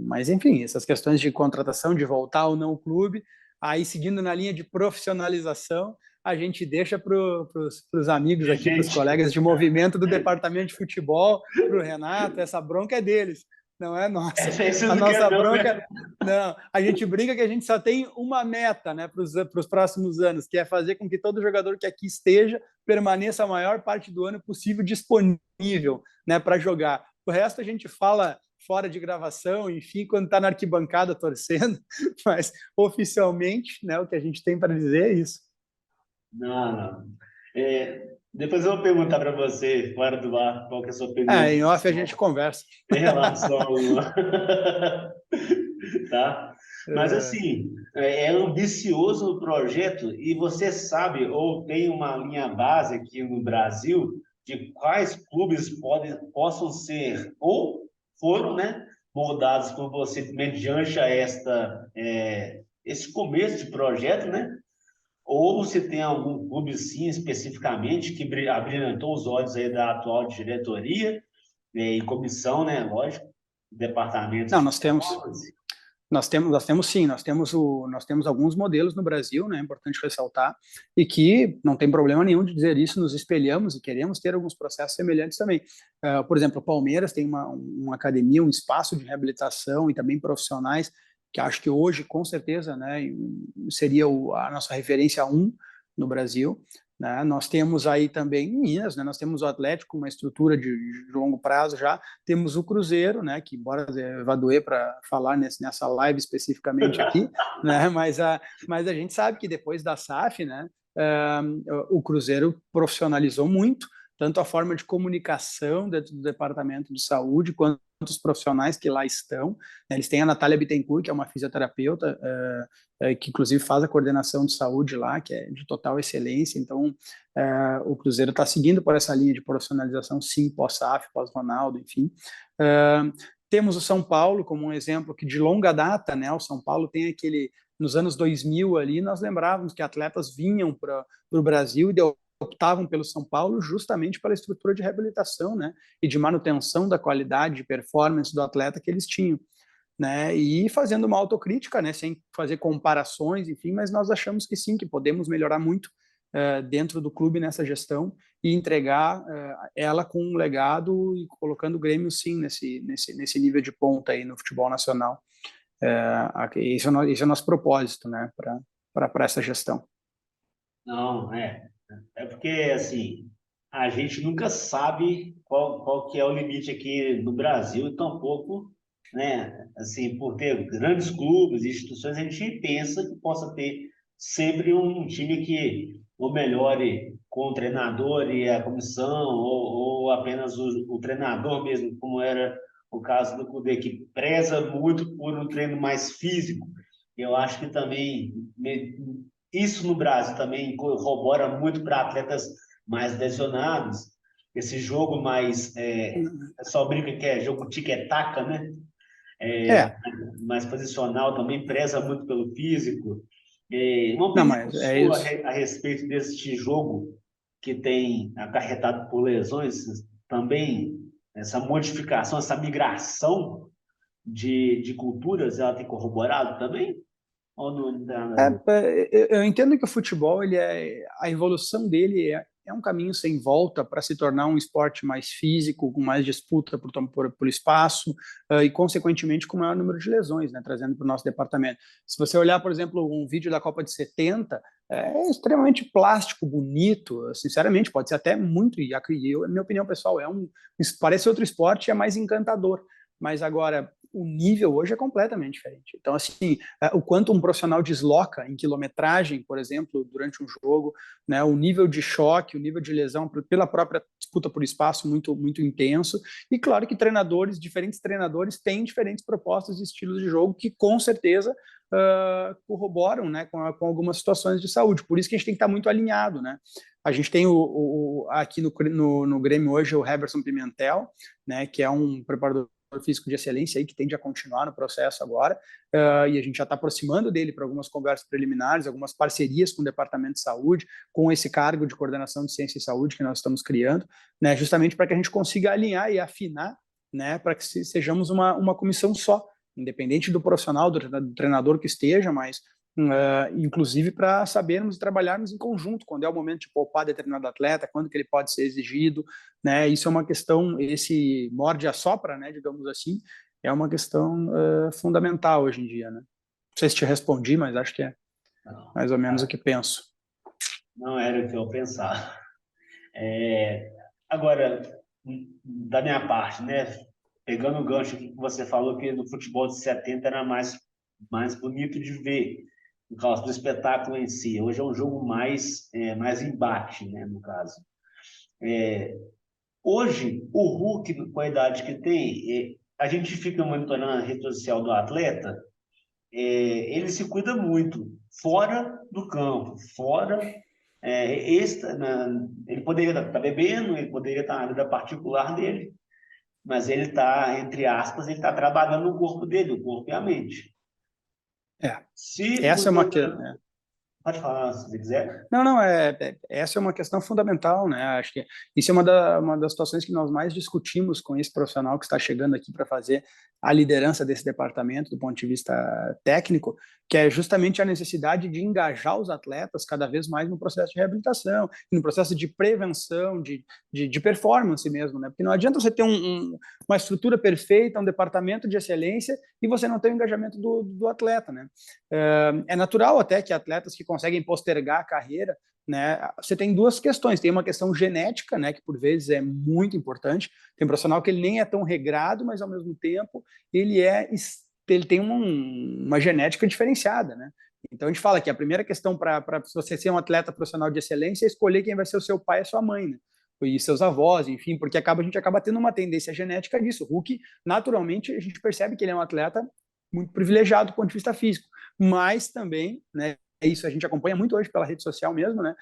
[SPEAKER 2] Mas, enfim, essas questões de contratação, de voltar ou não ao clube, aí seguindo na linha de profissionalização, a gente deixa para os amigos aqui, para os colegas de movimento do departamento de futebol, para o Renato, essa bronca é deles, não é nossa. A nossa bronca, não, a gente brinca que a gente só tem uma meta, né, para os próximos anos, que é fazer com que todo jogador que aqui esteja permaneça a maior parte do ano possível disponível, né, para jogar. O resto a gente fala fora de gravação, enfim, quando está na arquibancada torcendo, mas oficialmente, né, o que a gente tem para dizer é isso.
[SPEAKER 1] Não. Depois eu vou perguntar para você, fora do ar, qual que é a sua opinião.
[SPEAKER 2] Em off a gente conversa.
[SPEAKER 1] Em relação tá? Mas, assim, é ambicioso o projeto e você sabe, ou tem uma linha base aqui no Brasil, de quais clubes possam ser, ou foram, né, moldados por você mediante a esse começo de projeto, né? Ou se tem algum clube, sim, especificamente, que abrilhantou os olhos aí da atual diretoria, né, e comissão, né, lógico, departamento
[SPEAKER 2] Não,
[SPEAKER 1] de
[SPEAKER 2] performance. Nós temos sim, nós temos alguns modelos no Brasil, né, é importante ressaltar, e que não tem problema nenhum de dizer isso, nos espelhamos e queremos ter alguns processos semelhantes também. Por exemplo, o Palmeiras tem uma academia, um espaço de reabilitação e também profissionais, que acho que hoje, com certeza, né, seria a nossa referência 1 no Brasil. Né? Nós temos aí também em Minas, né? Nós temos o Atlético, uma estrutura de longo prazo já, temos o Cruzeiro, né? Que embora vá doer para falar nessa live especificamente aqui, né? Mas a gente sabe que depois da SAF, né? O Cruzeiro profissionalizou muito, tanto a forma de comunicação dentro do Departamento de Saúde, quanto os profissionais que lá estão. Eles têm a Natália Bittencourt, que é uma fisioterapeuta, que inclusive faz a coordenação de saúde lá, que é de total excelência. Então, o Cruzeiro está seguindo por essa linha de profissionalização, sim, pós-SAF, pós-Ronaldo, enfim. Temos o São Paulo como um exemplo que de longa data, né? O São Paulo tem nos anos 2000 ali, nós lembrávamos que atletas vinham para o Brasil e optavam pelo São Paulo justamente pela estrutura de reabilitação, né? E de manutenção da qualidade de performance do atleta que eles tinham. Né, e fazendo uma autocrítica, né, sem fazer comparações, enfim, mas nós achamos que sim, que podemos melhorar muito dentro do clube nessa gestão e entregar ela com um legado e colocando o Grêmio, sim, nesse nível de ponta aí no futebol nacional. Esse é o nosso propósito, né, para essa gestão.
[SPEAKER 1] Não, é porque, assim, a gente nunca sabe qual que é o limite aqui no Brasil e tampouco, né, assim, por ter grandes clubes e instituições, a gente pensa que possa ter sempre um time que ou melhore com o treinador e a comissão, ou apenas o treinador mesmo, como era o caso do Cudê, que preza muito por um treino mais físico. Eu acho que também isso no Brasil também corrobora muito para atletas mais lesionados. Esse jogo mais, o pessoal brinca que é jogo tic-tac, né? Mais posicional, também preza muito pelo físico. Uma opinião sua a respeito deste jogo que tem acarretado por lesões, também essa modificação, essa migração de culturas, ela tem corroborado também? Ou não dá nada?
[SPEAKER 2] Eu entendo que o futebol, a evolução dele é um caminho sem volta para se tornar um esporte mais físico, com mais disputa por espaço e, consequentemente, com maior número de lesões, né, trazendo para o nosso departamento. Se você olhar, por exemplo, um vídeo da Copa de 70, é extremamente plástico, bonito, sinceramente, pode ser até muito, minha opinião pessoal, parece outro esporte, é mais encantador. Mas agora, o nível hoje é completamente diferente. Então, assim, o quanto um profissional desloca em quilometragem, por exemplo, durante um jogo, né, o nível de choque, o nível de lesão pela própria disputa por espaço muito, muito intenso. E claro que diferentes treinadores têm diferentes propostas e estilos de jogo que com certeza corroboram, né, com algumas situações de saúde. Por isso que a gente tem que estar muito alinhado, né? A gente tem aqui no Grêmio hoje o Heverson Pimentel, né, que é um preparador físico de excelência aí, que tende a continuar no processo agora, e a gente já está aproximando dele para algumas conversas preliminares, algumas parcerias com o Departamento de Saúde, com esse cargo de coordenação de ciência e saúde que nós estamos criando, né, justamente para que a gente consiga alinhar e afinar, né, para que sejamos uma comissão só, independente do profissional, do treinador que esteja, mas inclusive para sabermos e trabalharmos em conjunto, quando é o momento de poupar determinado atleta, quando que ele pode ser exigido, né? Isso é uma questão, esse morde a sopra, né, digamos assim, é uma questão fundamental hoje em dia, né? Não sei se te respondi, mas acho que é
[SPEAKER 1] Não,
[SPEAKER 2] mais ou menos o que penso.
[SPEAKER 1] não era o que eu pensava. Agora, da minha parte, né? Pegando o gancho que você falou que no futebol de 70 era mais bonito de ver, por causa do espetáculo em si. Hoje é um jogo mais embate, né, no caso. Hoje, o Hulk, com a idade que tem, a gente fica monitorando a rede social do atleta, ele se cuida muito, fora do campo, fora. Ele poderia estar bebendo, ele poderia estar na vida particular dele, mas ele está, entre aspas, ele está trabalhando o corpo dele, o corpo e a mente.
[SPEAKER 2] É,
[SPEAKER 1] Se
[SPEAKER 2] essa é
[SPEAKER 1] por
[SPEAKER 2] uma,
[SPEAKER 1] outra... Pode falar, se você quiser.
[SPEAKER 2] Não, essa é uma questão fundamental, né? Acho que isso é uma das situações que nós mais discutimos com esse profissional que está chegando aqui para fazer a liderança desse departamento do ponto de vista técnico, que é justamente a necessidade de engajar os atletas cada vez mais no processo de reabilitação, no processo de prevenção, de performance mesmo, né? Porque não adianta você ter uma estrutura perfeita, um departamento de excelência e você não ter o engajamento do atleta, né? É natural até que atletas que conseguem postergar a carreira, né, você tem duas questões. Tem uma questão genética, né, que por vezes é muito importante. Tem um profissional que ele nem é tão regrado, mas ao mesmo tempo ele tem uma genética diferenciada, né? Então a gente fala que a primeira questão para você ser um atleta profissional de excelência é escolher quem vai ser o seu pai e a sua mãe, né? E seus avós, enfim, porque a gente acaba tendo uma tendência genética disso. O Hulk, naturalmente, a gente percebe que ele é um atleta muito privilegiado do ponto de vista físico, mas também, né, isso a gente acompanha muito hoje pela rede social mesmo, né,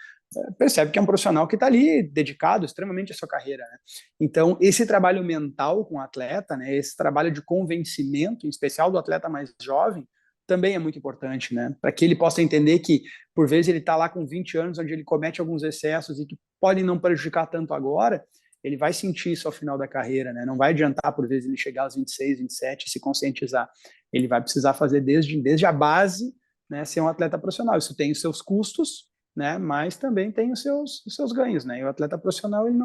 [SPEAKER 2] percebe que é um profissional que está ali dedicado extremamente à sua carreira, né? Então, esse trabalho mental com o atleta, né, esse trabalho de convencimento, em especial do atleta mais jovem, também é muito importante, né, para que ele possa entender que, por vezes, ele está lá com 20 anos, onde ele comete alguns excessos e que podem não prejudicar tanto agora, ele vai sentir isso ao final da carreira, né? Não vai adiantar, por vezes, ele chegar aos 26, 27 e se conscientizar. Ele vai precisar fazer desde a base, né, ser um atleta profissional. Isso tem os seus custos, né, mas também tem os seus ganhos, né? E o atleta profissional ele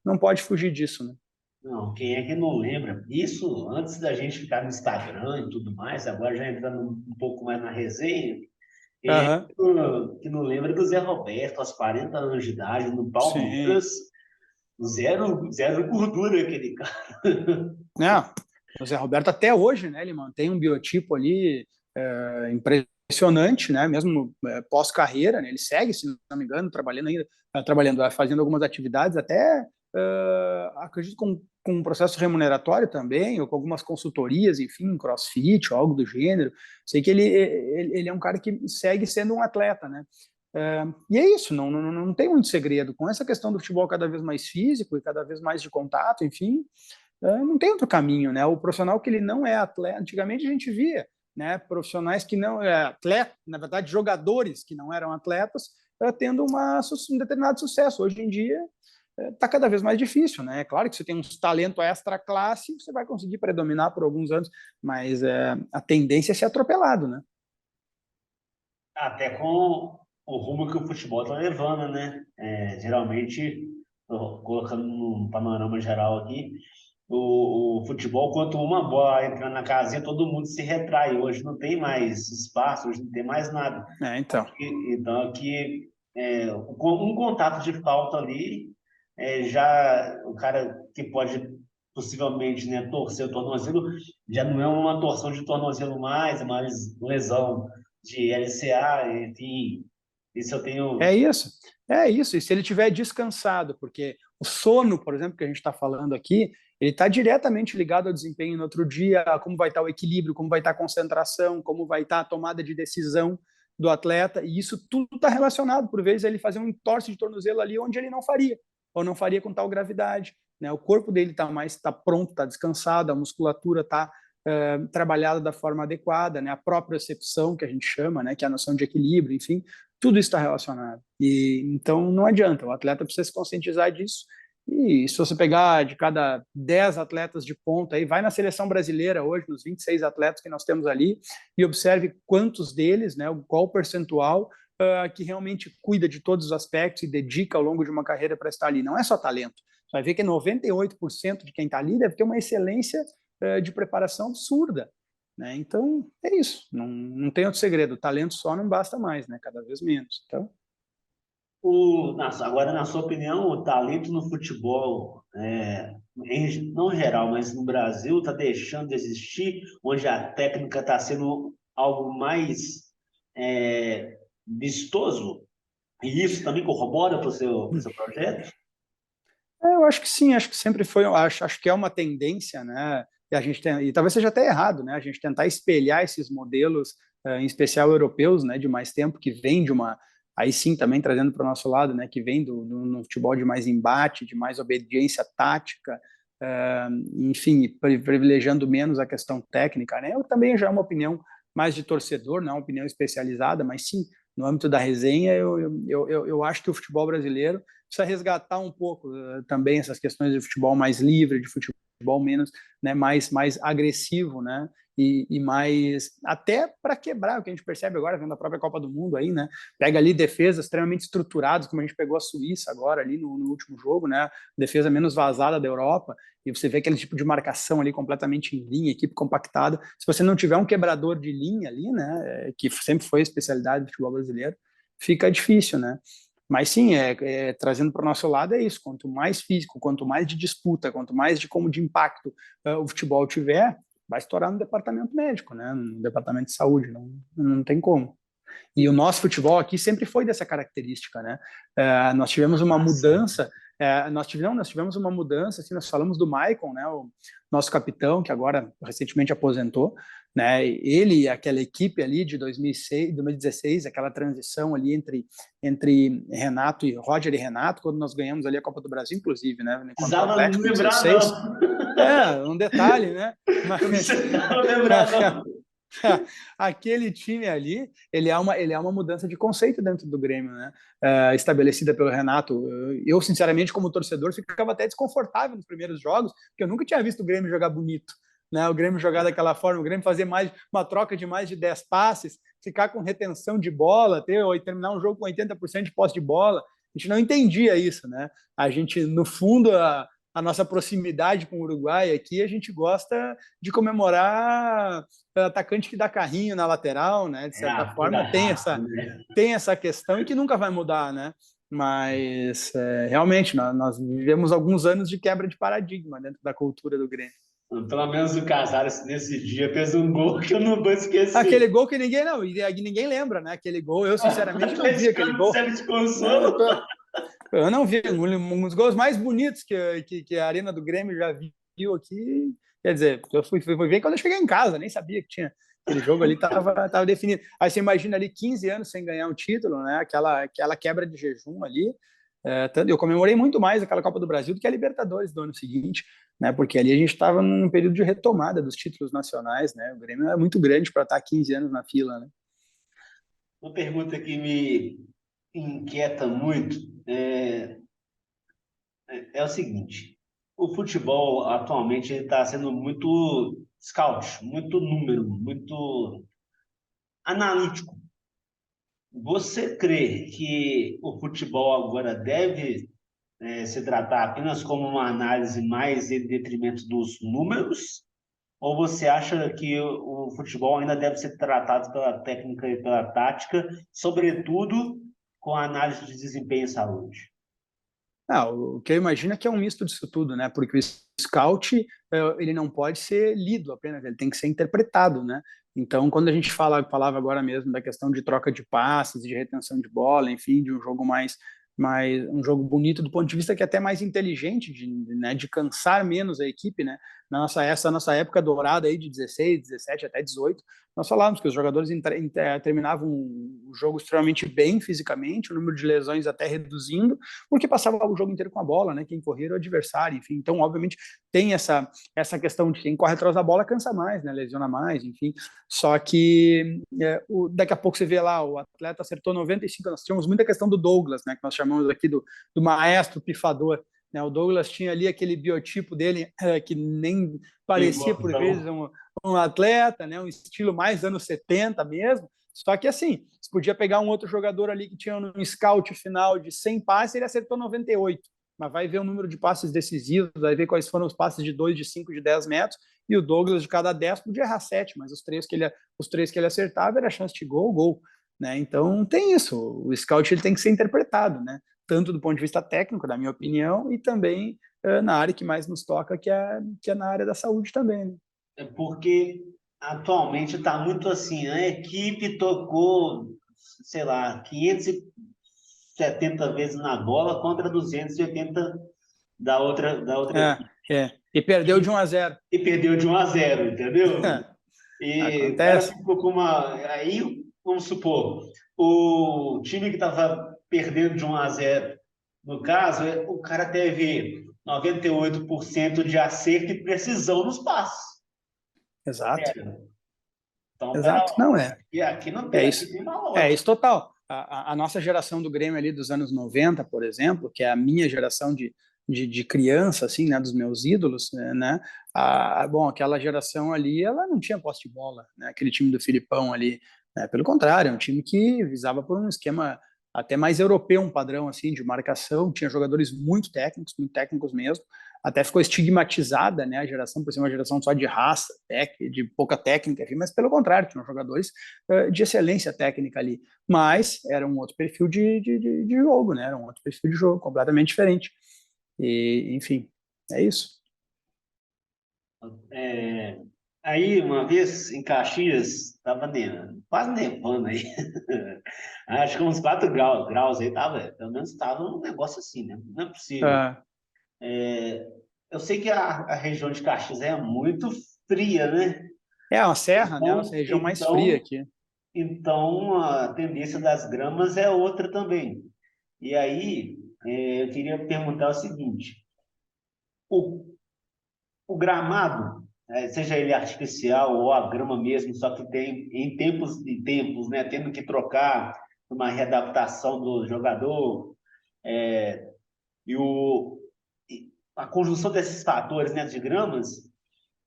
[SPEAKER 2] não pode fugir disso, né?
[SPEAKER 1] Não, quem é que não lembra? Isso antes da gente ficar no Instagram e tudo mais, agora já entrando um pouco mais na resenha, quem é
[SPEAKER 2] Aham,
[SPEAKER 1] que não lembra do Zé Roberto, aos 40 anos de idade, no
[SPEAKER 2] sim.
[SPEAKER 1] Palmeiras, zero gordura aquele cara.
[SPEAKER 2] Não, o Zé Roberto até hoje, né, ele mantém um biotipo ali impressionante, né, mesmo pós-carreira, né, ele segue, se não me engano, trabalhando ainda, fazendo algumas atividades, até acredito com um processo remuneratório também, ou com algumas consultorias, enfim, CrossFit ou algo do gênero. Sei que ele é um cara que segue sendo um atleta, né? E é isso, não tem muito segredo. Com essa questão do futebol cada vez mais físico e cada vez mais de contato, enfim, não tem outro caminho, né? O profissional que ele não é atleta, antigamente a gente via, né, profissionais que não é atleta, na verdade jogadores que não eram atletas, tendo um determinado sucesso. Hoje em dia está cada vez mais difícil, né? É claro que você tem um talento extra classe, você vai conseguir predominar por alguns anos, mas a tendência é ser atropelado, né?
[SPEAKER 1] Até com o rumo que o futebol está levando, né? Geralmente, tô colocando num panorama geral aqui, o futebol, quanto uma bola entrando na casinha, todo mundo se retrai. Hoje não tem mais espaço, hoje não tem mais nada.
[SPEAKER 2] Então.
[SPEAKER 1] Então, aqui, um contato de falta ali, já o cara que pode possivelmente, né, torcer o tornozelo, já não é uma torção de tornozelo mais, é mais lesão de LCA, enfim, isso eu
[SPEAKER 2] É
[SPEAKER 1] tenho...
[SPEAKER 2] isso, é isso. E se ele tiver descansado, porque o sono, por exemplo, que a gente está falando aqui, ele está diretamente ligado ao desempenho no outro dia, a como vai estar o equilíbrio, como vai estar a concentração, como vai estar a tomada de decisão do atleta, e isso tudo está relacionado, por vezes, a ele fazer um entorse de tornozelo ali onde ele não faria, ou não faria com tal gravidade. Né? O corpo dele está mais, está pronto, está descansado, a musculatura está trabalhada da forma adequada, né? A propriocepção, que a gente chama, né? Que é a noção de equilíbrio, enfim, tudo isso está relacionado. E então não adianta, o atleta precisa se conscientizar disso. E se você pegar de cada 10 atletas de ponta, aí vai na seleção brasileira hoje, nos 26 atletas que nós temos ali, e observe quantos deles, né, qual o percentual que realmente cuida de todos os aspectos e dedica ao longo de uma carreira para estar ali. Não é só talento. Você vai ver que 98% de quem está ali deve ter uma excelência de preparação absurda. Né? Então, é isso. Não tem outro segredo. O talento só não basta mais, né? Cada vez menos. Então,
[SPEAKER 1] Agora, na sua opinião, o talento no futebol, não geral, mas no Brasil, está deixando de existir, onde a técnica está sendo algo mais vistoso? E isso também corrobora para o seu projeto?
[SPEAKER 2] eu acho que sim, acho que sempre foi, acho que é uma tendência, né? E a gente tem, e talvez seja até errado, né? A gente tentar espelhar esses modelos, em especial europeus, né? De mais tempo que vem de uma, aí sim também trazendo para o nosso lado, né? Que vem no futebol de mais embate, de mais obediência tática, enfim, privilegiando menos a questão técnica, né? Eu também já é uma opinião mais de torcedor, não é uma opinião especializada, mas sim, no âmbito da resenha, eu acho que o futebol brasileiro precisa resgatar um pouco também essas questões de futebol mais livre, de futebol menos, né, mais agressivo, né, e mais até para quebrar o que a gente percebe agora vendo a própria Copa do Mundo aí, né, pega ali defesas extremamente estruturadas, como a gente pegou a Suíça agora ali no último jogo, né, defesa menos vazada da Europa, e você vê aquele tipo de marcação ali completamente em linha, equipe compactada. Se você não tiver um quebrador de linha ali, né, que sempre foi a especialidade do futebol brasileiro, fica difícil, né? Mas sim, trazendo para o nosso lado é isso. Quanto mais físico, quanto mais de disputa, quanto mais de como de impacto o futebol tiver, vai estourar no departamento médico, né? No departamento de saúde, não tem como. E o nosso futebol aqui sempre foi dessa característica, né? Nós tivemos uma mudança, nós tivemos uma mudança, assim, nós falamos do Maicon, né? O nosso capitão, que agora recentemente aposentou, né? Ele e aquela equipe ali de 2006, 2016, aquela transição ali entre Renato e Roger e Renato, quando nós ganhamos ali a Copa do Brasil, inclusive, né? Contra o
[SPEAKER 1] Precisava
[SPEAKER 2] Atlético em
[SPEAKER 1] lembrar,
[SPEAKER 2] 16.
[SPEAKER 1] não.
[SPEAKER 2] Um detalhe, né?
[SPEAKER 1] Não
[SPEAKER 2] Mas
[SPEAKER 1] precisava lembrar, não.
[SPEAKER 2] aquele time ali, ele é uma mudança de conceito dentro do Grêmio, né? Estabelecida pelo Renato. Eu, sinceramente, como torcedor, ficava até desconfortável nos primeiros jogos, porque eu nunca tinha visto o Grêmio jogar bonito, né? O Grêmio jogar daquela forma, o Grêmio fazer mais uma troca de mais de 10 passes, ficar com retenção de bola, terminar um jogo com 80% de posse de bola. A gente não entendia isso, né? A gente, no fundo, a nossa proximidade com o Uruguai aqui, a gente gosta de comemorar atacante que dá carrinho na lateral, né? De certa
[SPEAKER 1] Pura
[SPEAKER 2] forma,
[SPEAKER 1] raça, né?
[SPEAKER 2] tem essa questão e que nunca vai mudar, né? Mas realmente nós vivemos alguns anos de quebra de paradigma dentro da cultura do Grêmio.
[SPEAKER 1] Pelo menos o Casares, nesse dia, fez um gol que eu não vou esquecer.
[SPEAKER 2] Aquele gol que ninguém lembra, né? Aquele gol, eu sinceramente não vi aquele
[SPEAKER 1] Atleticano
[SPEAKER 2] gol.
[SPEAKER 1] serve de
[SPEAKER 2] Né?
[SPEAKER 1] consolo.
[SPEAKER 2] Eu não vi um dos gols mais bonitos que a Arena do Grêmio já viu aqui. Quer dizer, eu fui ver quando eu cheguei em casa, nem sabia que tinha. Aquele jogo ali tava definido. Aí você imagina ali 15 anos sem ganhar um título, né? Aquela quebra de jejum ali. Eu comemorei muito mais aquela Copa do Brasil do que a Libertadores do ano seguinte, né? Porque ali a gente estava num período de retomada dos títulos nacionais, né? O Grêmio é muito grande para estar 15 anos na fila, né?
[SPEAKER 1] Uma pergunta que me inquieta muito é o seguinte: o futebol atualmente está sendo muito scout, muito número, muito analítico. Você crê que o futebol agora deve se tratar apenas como uma análise mais em detrimento dos números? Ou você acha que o futebol ainda deve ser tratado pela técnica e pela tática, sobretudo com a análise de desempenho e saúde?
[SPEAKER 2] O que eu imagino é que é um misto disso tudo, né? Porque o scout, ele não pode ser lido apenas, ele tem que ser interpretado, né? Então, quando a gente falava agora mesmo da questão de troca de passes, de retenção de bola, enfim, de um jogo mais um jogo bonito do ponto de vista que é até mais inteligente, né, de cansar menos a equipe, né? Essa nossa época dourada aí de 16, 17 até 18, nós falávamos que os jogadores terminavam o jogo extremamente bem fisicamente, o número de lesões até reduzindo, porque passava o jogo inteiro com a bola, né? Quem corria era o adversário, enfim. Então, obviamente, tem essa questão de quem corre atrás da bola cansa mais, né? Lesiona mais, enfim. Só que daqui a pouco você vê lá, o atleta acertou 95, nós tínhamos muita questão do Douglas, né? Que nós chamamos aqui do maestro pifador. Né, o Douglas tinha ali aquele biotipo dele que nem parecia por vezes um atleta, né, um estilo mais anos 70 mesmo, só que assim, você podia pegar um outro jogador ali que tinha um scout final de 100 passes, ele acertou 98, mas vai ver o número de passes decisivos, vai ver quais foram os passes de 2, de 5, de 10 metros, e o Douglas de cada 10 podia errar 7, mas os três que ele acertava era chance de gol. Né? Então tem isso, o scout ele tem que ser interpretado, né? Tanto do ponto de vista técnico, na minha opinião, e também na área que mais nos toca, que é na área da saúde também. Né?
[SPEAKER 1] É porque atualmente está muito assim, a equipe tocou, sei lá, 570 vezes na bola contra 280 da outra equipe.
[SPEAKER 2] E perdeu de 1-0.
[SPEAKER 1] E perdeu de 1-0, entendeu? E o cara
[SPEAKER 2] Acontece.
[SPEAKER 1] ficou com uma. Aí, vamos supor, o time que estava perdendo de 1-0, no caso, o cara teve 98% de acerto e precisão nos passos.
[SPEAKER 2] Exato.
[SPEAKER 1] Então, pera
[SPEAKER 2] Exato. Não é.
[SPEAKER 1] e aqui não
[SPEAKER 2] É
[SPEAKER 1] tem, aqui
[SPEAKER 2] isso.
[SPEAKER 1] tem uma
[SPEAKER 2] É
[SPEAKER 1] lógica.
[SPEAKER 2] isso total. A nossa geração do Grêmio ali dos anos 90, por exemplo, que é a minha geração de criança, assim, né, dos meus ídolos, né? Bom, aquela geração ali, ela não tinha posse de bola, né? Aquele time do Filipão ali, né? Pelo contrário, é um time que visava por um esquema até mais europeu, um padrão assim de marcação, tinha jogadores muito técnicos mesmo, até ficou estigmatizada, né, a geração por ser uma geração só de raça, de pouca técnica, enfim, mas pelo contrário, tinham jogadores de excelência técnica ali, mas era um outro perfil de jogo, né, era um outro perfil de jogo, completamente diferente. E, enfim, é isso.
[SPEAKER 1] É, aí, uma vez em Caxias, estava quase nevando aí. Acho que uns 4 graus aí tava, pelo menos estava um negócio assim, né? Não é possível.
[SPEAKER 2] Ah,
[SPEAKER 1] Eu sei que a região de Caxias é muito fria, né?
[SPEAKER 2] é uma serra, né, a nossa
[SPEAKER 1] Então,
[SPEAKER 2] região mais fria
[SPEAKER 1] então,
[SPEAKER 2] aqui.
[SPEAKER 1] então a tendência das gramas é outra também. E aí, eu queria perguntar o seguinte: o, o gramado, seja ele artificial ou a grama mesmo, só que tem em tempos e tempos, né, tendo que trocar uma readaptação do jogador, e a conjunção desses fatores, né, de gramas,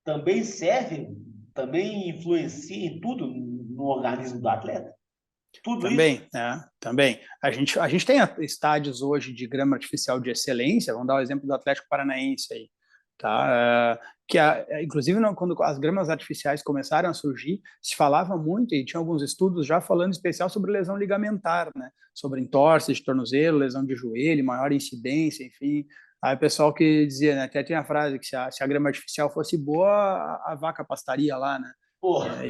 [SPEAKER 1] também serve, também influencia em tudo no organismo do atleta? Tudo isso?
[SPEAKER 2] Também, né? Também. A gente tem estádios hoje de grama artificial de excelência, vamos dar o exemplo do Atlético Paranaense aí, tá? Inclusive, quando as gramas artificiais começaram a surgir, se falava muito, e tinha alguns estudos já falando especial sobre lesão ligamentar, né? Sobre entorse de tornozelo, lesão de joelho, maior incidência, enfim. Aí o pessoal que dizia, né? Até tinha a frase que se a grama artificial fosse boa, a vaca pastaria lá, né?
[SPEAKER 1] Porra,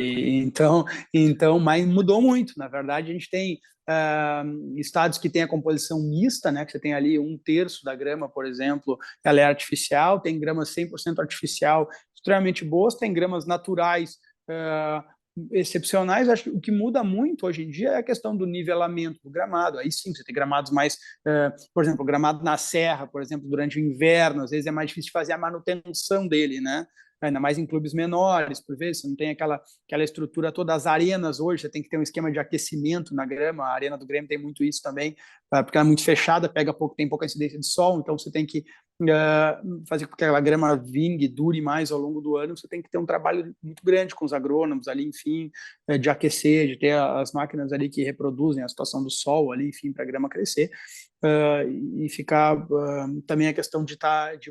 [SPEAKER 2] Então, mas mudou muito. Na verdade, a gente tem estados que têm a composição mista, né? Que você tem ali 1/3 da grama, por exemplo, ela é artificial, tem gramas 100% artificial, extremamente boas, tem gramas naturais excepcionais. Acho que o que muda muito hoje em dia é a questão do nivelamento do gramado. Aí sim, você tem gramados mais, por exemplo, gramado na serra, por exemplo, durante o inverno, às vezes é mais difícil de fazer a manutenção dele, né? Ainda mais em clubes menores, por vezes, você não tem aquela estrutura toda. As arenas hoje, você tem que ter um esquema de aquecimento na grama, a arena do Grêmio tem muito isso também, porque ela é muito fechada, tem pouca incidência de sol, então você tem que fazer com que aquela grama vingue, dure mais ao longo do ano, você tem que ter um trabalho muito grande com os agrônomos ali, enfim, de aquecer, de ter as máquinas ali que reproduzem a situação do sol ali, enfim, para a grama crescer. E ficar também a questão de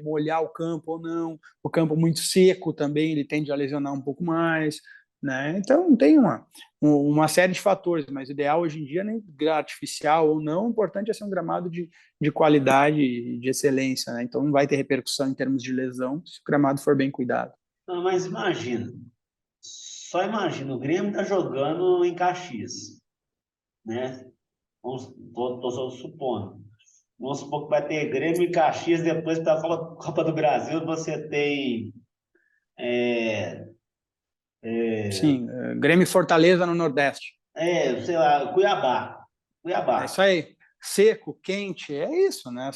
[SPEAKER 2] molhar o campo ou não, o campo muito seco também ele tende a lesionar um pouco mais, né? Então tem uma série de fatores, mas o ideal hoje em dia, nem artificial ou não, o importante é ser um gramado de qualidade e de excelência, né? Então não vai ter repercussão em termos de lesão se o gramado for bem cuidado.
[SPEAKER 1] Não, mas imagina, só imagina, o Grêmio está jogando em Caxias, né? Tô só supondo. Vamos supor que vai ter Grêmio e Caxias, depois para a Copa do Brasil você tem
[SPEAKER 2] Sim, Grêmio e Fortaleza no Nordeste.
[SPEAKER 1] sei lá, Cuiabá.
[SPEAKER 2] É isso
[SPEAKER 1] Cuiabá.
[SPEAKER 2] aí. Seco, quente, é isso, né?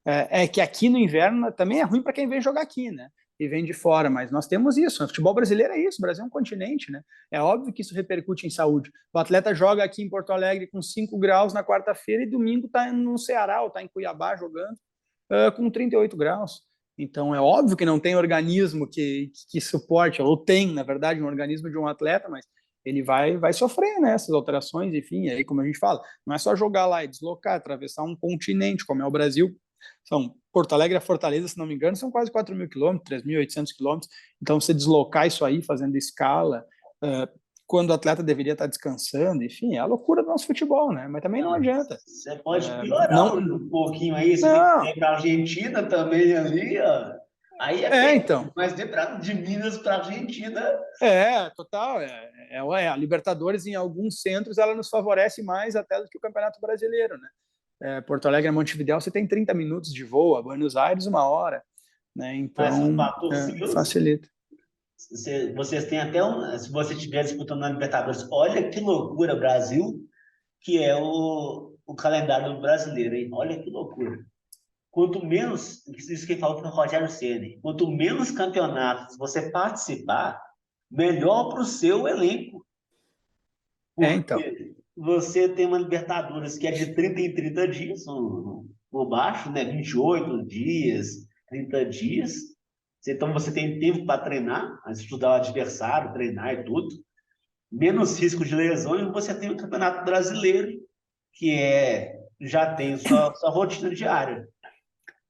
[SPEAKER 2] É que aqui no inverno também é ruim para quem vem jogar aqui, né? E vem de fora, mas nós temos isso. O futebol brasileiro é isso, o Brasil é um continente, né? É óbvio que isso repercute em saúde. O atleta joga aqui em Porto Alegre com 5 graus na quarta-feira e domingo está no Ceará ou está em Cuiabá jogando com 38 graus. Então é óbvio que não tem organismo que suporte, ou tem, na verdade, um organismo de um atleta, mas ele vai sofrer, né, essas alterações, enfim, aí como a gente fala, não é só jogar lá e deslocar, atravessar um continente, como é o Brasil, são Porto Alegre a Fortaleza, se não me engano, são quase 4.000 quilômetros, 3.800 quilômetros, então você deslocar isso aí, fazendo escala, quando o atleta deveria estar descansando, enfim, é a loucura do nosso futebol, né, mas também não
[SPEAKER 1] Não,
[SPEAKER 2] adianta.
[SPEAKER 1] você pode piorar
[SPEAKER 2] Não,
[SPEAKER 1] um pouquinho aí, você tem que
[SPEAKER 2] não,
[SPEAKER 1] ir para a Argentina também ali, ó. Aí é
[SPEAKER 2] então,
[SPEAKER 1] perto, mas de Minas para a Argentina.
[SPEAKER 2] total. A Libertadores, em alguns centros, ela nos favorece mais até do que o Campeonato Brasileiro, né? Porto Alegre, Montevidéu, você tem 30 minutos de voo, a Buenos Aires, 1 hora, né?
[SPEAKER 1] Mas o
[SPEAKER 2] Então,
[SPEAKER 1] fator Silas,
[SPEAKER 2] facilita.
[SPEAKER 1] vocês têm até um. Se você estiver disputando na Libertadores, olha que loucura, Brasil, que é o calendário brasileiro, hein? Olha que loucura. Quanto menos, isso que fala para o Rogério Ceni, quanto menos campeonatos você participar, melhor para o seu elenco.
[SPEAKER 2] Então.
[SPEAKER 1] Porque você tem uma Libertadores que é de 30 em 30 dias, por baixo, né? 28 dias, 30 dias. Então você tem tempo para treinar, estudar o adversário, treinar e tudo. Menos risco de lesão, e você tem o Campeonato Brasileiro, que já tem sua rotina diária.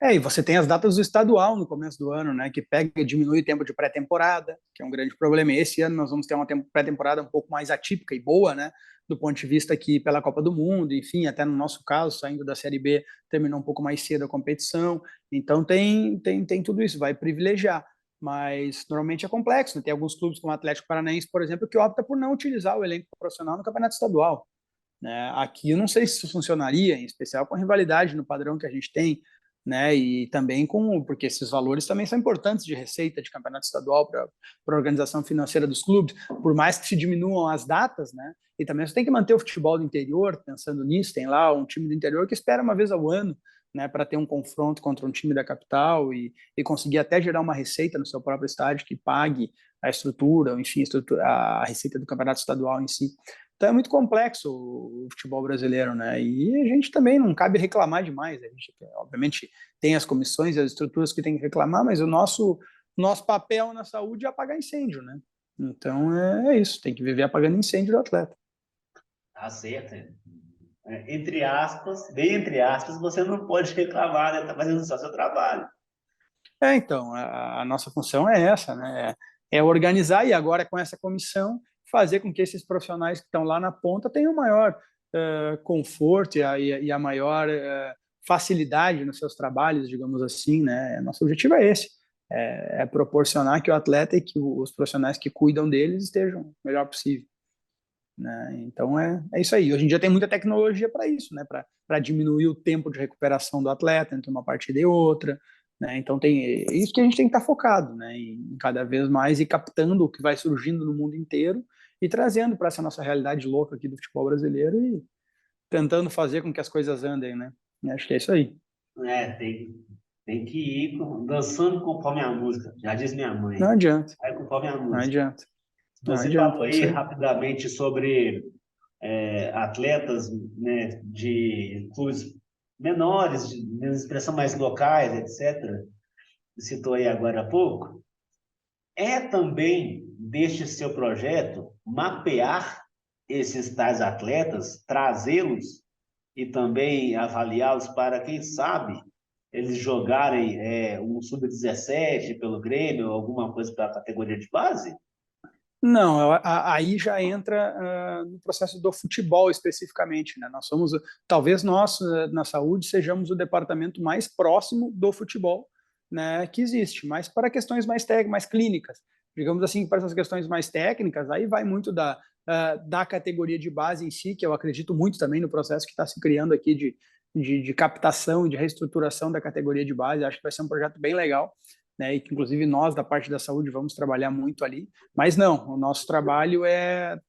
[SPEAKER 2] E você tem as datas do estadual no começo do ano, né? Que pega e diminui o tempo de pré-temporada, que é um grande problema. E esse ano nós vamos ter uma pré-temporada um pouco mais atípica e boa, né? Do ponto de vista que pela Copa do Mundo, enfim, até no nosso caso, saindo da Série B, terminou um pouco mais cedo a competição. Então tem tudo isso, vai privilegiar. Mas normalmente é complexo, né? Tem alguns clubes como o Atlético Paranaense, por exemplo, que opta por não utilizar o elenco profissional no campeonato estadual, né? Aqui eu não sei se isso funcionaria, em especial com a rivalidade no padrão que a gente tem, né? E também porque esses valores também são importantes de receita de campeonato estadual para a organização financeira dos clubes, por mais que se diminuam as datas, né? E também você tem que manter o futebol do interior, pensando nisso, tem lá um time do interior que espera uma vez ao ano, né, para ter um confronto contra um time da capital e conseguir até gerar uma receita no seu próprio estádio que pague a estrutura, enfim, a receita do campeonato estadual em si. Então é muito complexo o futebol brasileiro, né? E a gente também não cabe reclamar demais. A gente, obviamente, tem as comissões e as estruturas que tem que reclamar, mas o nosso papel na saúde é apagar incêndio, né? Então é isso, tem que viver apagando incêndio do atleta.
[SPEAKER 1] Tá certo. Entre aspas, bem entre aspas, você não pode reclamar, né? Tá fazendo só seu trabalho.
[SPEAKER 2] Então, a nossa função é essa, né? É organizar e agora com essa comissão fazer com que esses profissionais que estão lá na ponta tenham maior conforto e a maior facilidade nos seus trabalhos, digamos assim, né? Nosso objetivo é esse, é proporcionar que o atleta e que os profissionais que cuidam deles estejam o melhor possível, né? Então é isso aí. Hoje em dia tem muita tecnologia para isso, né? Para diminuir o tempo de recuperação do atleta entre uma partida e outra, né? Então tem isso que a gente tem que estar focado, né? Em cada vez mais ir captando o que vai surgindo no mundo inteiro e trazendo para essa nossa realidade louca aqui do futebol brasileiro e tentando fazer com que as coisas andem, né? E acho que é isso aí.
[SPEAKER 1] Tem que ir dançando conforme a música, já diz minha
[SPEAKER 2] Não
[SPEAKER 1] mãe.
[SPEAKER 2] adianta,
[SPEAKER 1] Vai conforme a
[SPEAKER 2] não
[SPEAKER 1] música.
[SPEAKER 2] adianta, não
[SPEAKER 1] Você falou
[SPEAKER 2] adianta, é isso
[SPEAKER 1] aí
[SPEAKER 2] aí.
[SPEAKER 1] rapidamente sobre atletas, né, de clubes menores, de expressão mais locais, etc. Citou aí agora há pouco. É também deste seu projeto mapear esses tais atletas, trazê-los e também avaliá-los para, quem sabe, eles jogarem um sub-17 pelo Grêmio ou alguma coisa para a categoria de base?
[SPEAKER 2] Não, aí já entra no processo do futebol especificamente, né? Nós somos, talvez nós na saúde sejamos o departamento mais próximo do futebol, né, que existe, mas para questões mais técnicas, mais clínicas, digamos assim, para essas questões mais técnicas, aí vai muito da categoria de base em si, que eu acredito muito também no processo que está se criando aqui de captação e de reestruturação da categoria de base. Acho que vai ser um projeto bem legal, né, e que inclusive nós da parte da saúde vamos trabalhar muito ali. Mas não, o nosso trabalho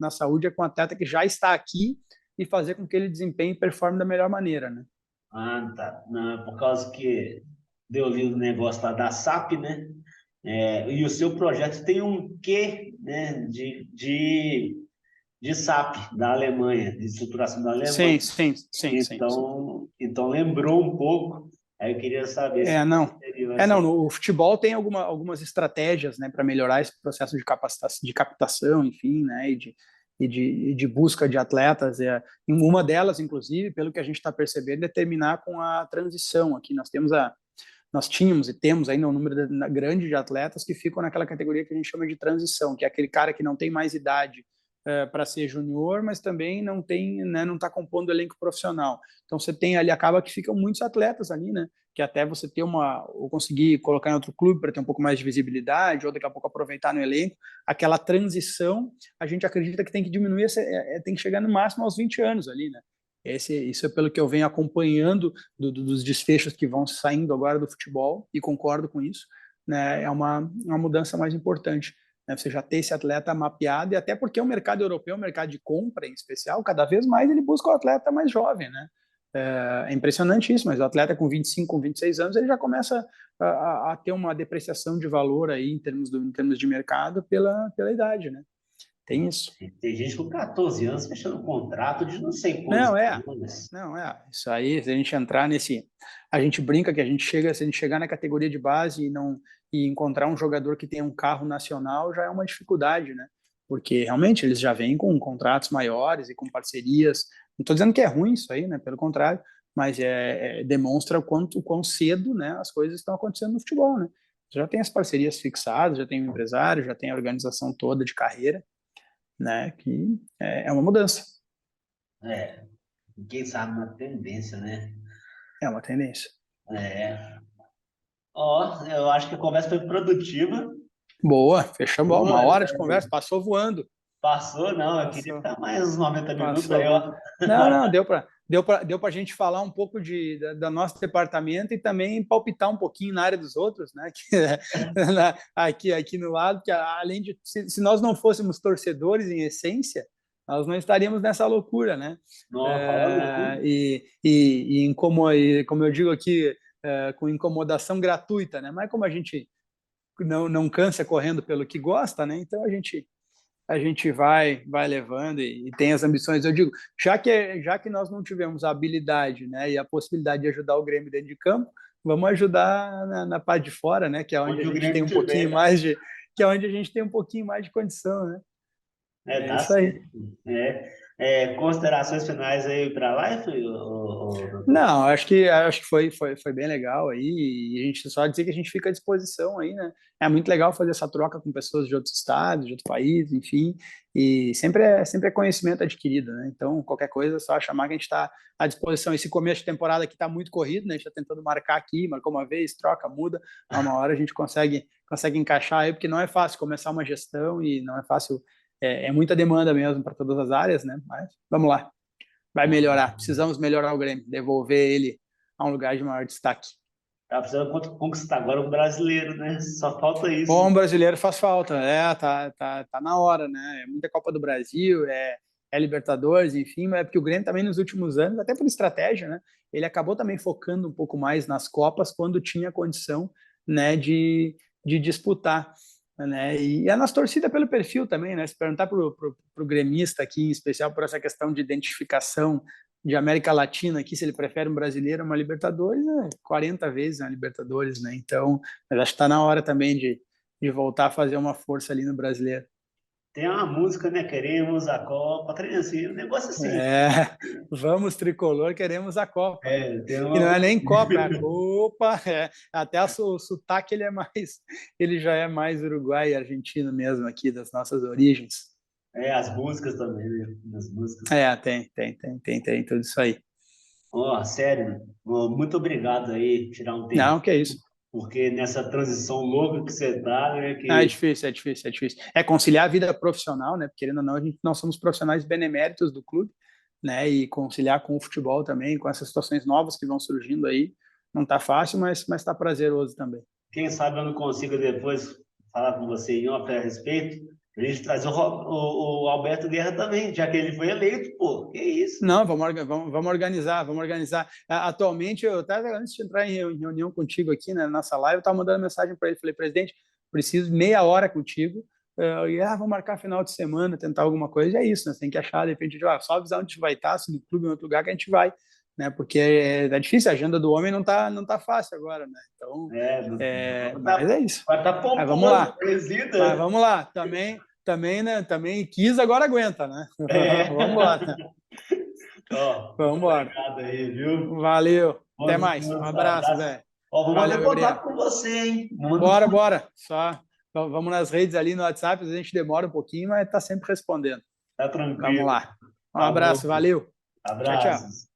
[SPEAKER 2] na saúde é com o atleta que já está aqui e fazer com que ele desempenhe e performe da melhor maneira, né?
[SPEAKER 1] Ah, tá. Não, é por causa que deu ali o negócio lá da SAP, né? E o seu projeto tem um quê, né, de SAP da Alemanha, de estruturação da Alemanha.
[SPEAKER 2] Sim, sim, sim, sim, sim.
[SPEAKER 1] Então lembrou um pouco. Aí eu queria saber se
[SPEAKER 2] Não.
[SPEAKER 1] seria
[SPEAKER 2] Não,
[SPEAKER 1] essa.
[SPEAKER 2] no futebol tem algumas estratégias, né, para melhorar esse processo de capacitação, de captação, enfim, né, e de busca de atletas. Uma delas, inclusive, pelo que a gente está percebendo, é terminar com a transição. Aqui nós tínhamos e temos ainda um número grande de atletas que ficam naquela categoria que a gente chama de transição, que é aquele cara que não tem mais idade para ser junior, mas também não tem, né, não está compondo o elenco profissional. Então você tem ali, acaba que ficam muitos atletas ali, né? Que até você ter ou conseguir colocar em outro clube para ter um pouco mais de visibilidade, ou daqui a pouco aproveitar no elenco, aquela transição, a gente acredita que tem que diminuir, tem que chegar no máximo aos 20 anos ali, né? Isso é pelo que eu venho acompanhando dos desfechos que vão saindo agora do futebol, e concordo com isso, né? É uma mudança mais importante, né? Você já ter esse atleta mapeado, e até porque o mercado europeu, o mercado de compra em especial, cada vez mais ele busca o atleta mais jovem, né? É impressionante isso, mas o atleta com 25, com 26 anos, ele já começa a ter uma depreciação de valor aí em termos de mercado pela idade, né? Tem isso.
[SPEAKER 1] Tem gente com 14 anos fechando contrato de não sei quantos
[SPEAKER 2] Não,
[SPEAKER 1] anos.
[SPEAKER 2] isso aí, se a gente entrar a gente brinca que se a gente chegar na categoria de base e encontrar um jogador que tem um carro nacional, já é uma dificuldade, né? Porque realmente eles já vêm com contratos maiores e com parcerias. Não estou dizendo que é ruim isso aí, né? Pelo contrário, mas demonstra o quão cedo, né, as coisas estão acontecendo no futebol, né? Já tem as parcerias fixadas, já tem o empresário, já tem a organização toda de carreira, né? Que é uma mudança,
[SPEAKER 1] É, quem sabe uma tendência, né?
[SPEAKER 2] é uma tendência.
[SPEAKER 1] É. Ó, eu acho que a conversa foi produtiva.
[SPEAKER 2] Boa, fechamos. Ó, uma
[SPEAKER 1] Boa,
[SPEAKER 2] hora de conversa, passou voando.
[SPEAKER 1] passou, não, eu queria
[SPEAKER 2] Passou,
[SPEAKER 1] ficar mais uns 90 minutos
[SPEAKER 2] passou
[SPEAKER 1] aí,
[SPEAKER 2] voando.
[SPEAKER 1] ó.
[SPEAKER 2] Não, deu para a gente falar um pouco da nosso departamento e também palpitar um pouquinho na área dos outros, né? Aqui no lado, que além de se nós não fôssemos torcedores em essência, nós não estaríamos nessa loucura, né?
[SPEAKER 1] Não, fala não.
[SPEAKER 2] Como eu digo aqui, com incomodação gratuita, né? Mas como a gente não cansa correndo pelo que gosta, né? Então a gente vai levando e tem as ambições. Eu digo, já que nós não tivemos a habilidade, né, e a possibilidade de ajudar o Grêmio dentro de campo, vamos ajudar na parte de fora, né, que é onde a
[SPEAKER 1] Onde o
[SPEAKER 2] gente tem
[SPEAKER 1] Grêmio
[SPEAKER 2] um pouquinho
[SPEAKER 1] tiver.
[SPEAKER 2] mais que é onde a gente tem um pouquinho mais de condição, né? É
[SPEAKER 1] Tá
[SPEAKER 2] isso aí.
[SPEAKER 1] certo. Considerações finais aí para a live, doutor?
[SPEAKER 2] Não, acho que foi bem legal aí, e a gente só dizer que a gente fica à disposição aí, né? É muito legal fazer essa troca com pessoas de outros estados, de outros países, enfim, e sempre é conhecimento adquirido, né? Então, qualquer coisa, é só chamar que a gente está à disposição. Esse começo de temporada aqui está muito corrido, né? A gente está tentando marcar aqui, marcou uma vez, troca, muda, a uma hora a gente consegue encaixar aí, porque não é fácil começar uma gestão e não é fácil, é muita demanda mesmo para todas as áreas, né? Mas vamos lá. Vai melhorar. Precisamos melhorar o Grêmio, devolver ele a um lugar de maior destaque.
[SPEAKER 1] Tá precisando conquistar agora um brasileiro, né? Só falta isso.
[SPEAKER 2] Bom, brasileiro faz falta. Tá na hora, né? É muita Copa do Brasil, é Libertadores, enfim, mas é porque o Grêmio também nos últimos anos, até por estratégia, né? Ele acabou também focando um pouco mais nas Copas quando tinha condição, né, de disputar, né? E a nossa torcida pelo perfil também, né? Se perguntar pro gremista aqui, em especial por essa questão de identificação de América Latina aqui, se ele prefere um brasileiro ou uma Libertadores, 40 vezes uma Libertadores, né? Então, mas acho que está na hora também de voltar a fazer uma força ali no brasileiro.
[SPEAKER 1] Tem uma música, né? Queremos a Copa, assim, um negócio assim.
[SPEAKER 2] Vamos tricolor, queremos a Copa, né?
[SPEAKER 1] Tem
[SPEAKER 2] E não
[SPEAKER 1] uma...
[SPEAKER 2] é nem Copa, é a Copa. Até o sotaque ele já é mais Uruguai e argentino mesmo aqui das nossas origens.
[SPEAKER 1] As músicas também, né? As músicas.
[SPEAKER 2] Tem tudo isso aí.
[SPEAKER 1] Sério, muito obrigado aí, tirar um tempo,
[SPEAKER 2] Não, que é isso.
[SPEAKER 1] porque nessa transição louca que você tá, né?
[SPEAKER 2] É difícil, é difícil, é difícil. É conciliar a vida profissional, né? Porque, querendo ou não, nós somos profissionais beneméritos do clube, né? E conciliar com o futebol também, com essas situações novas que vão surgindo aí, não tá fácil, mas tá prazeroso também.
[SPEAKER 1] Quem sabe eu não consigo depois falar com você em off a respeito, a gente trazer o Alberto Guerra também, já que ele foi eleito, pô, que isso?
[SPEAKER 2] Não, vamos organizar, vamos organizar. Atualmente, eu até antes de entrar em reunião contigo aqui, né, na nossa live, eu estava mandando mensagem para ele, falei, presidente, preciso meia hora contigo, vamos marcar final de semana, tentar alguma coisa, e é isso, né, você tem que achar, de repente, só avisar onde vai estar, se no clube ou em outro lugar que a gente vai, né, porque é difícil, a agenda do homem não tá fácil agora, né, então, mas é isso.
[SPEAKER 1] Vai estar
[SPEAKER 2] Mas vamos lá,
[SPEAKER 1] presida.
[SPEAKER 2] também, né, também quis, agora aguenta, né, vamos embora. Vamos embora.
[SPEAKER 1] Obrigado aí, viu?
[SPEAKER 2] Valeu. Até
[SPEAKER 1] Bons
[SPEAKER 2] mais. Um abraço,
[SPEAKER 1] abraços.
[SPEAKER 2] velho.
[SPEAKER 1] Vou mandar
[SPEAKER 2] Valeu,
[SPEAKER 1] contato
[SPEAKER 2] Gabriel.
[SPEAKER 1] com você, hein?
[SPEAKER 2] Bora. Só vamos nas redes ali no WhatsApp, a gente demora um pouquinho, mas tá sempre respondendo.
[SPEAKER 1] Tá
[SPEAKER 2] Vamos
[SPEAKER 1] tranquilo.
[SPEAKER 2] lá. Um
[SPEAKER 1] Falou.
[SPEAKER 2] abraço, valeu. Tchau, tchau.
[SPEAKER 1] Abraços.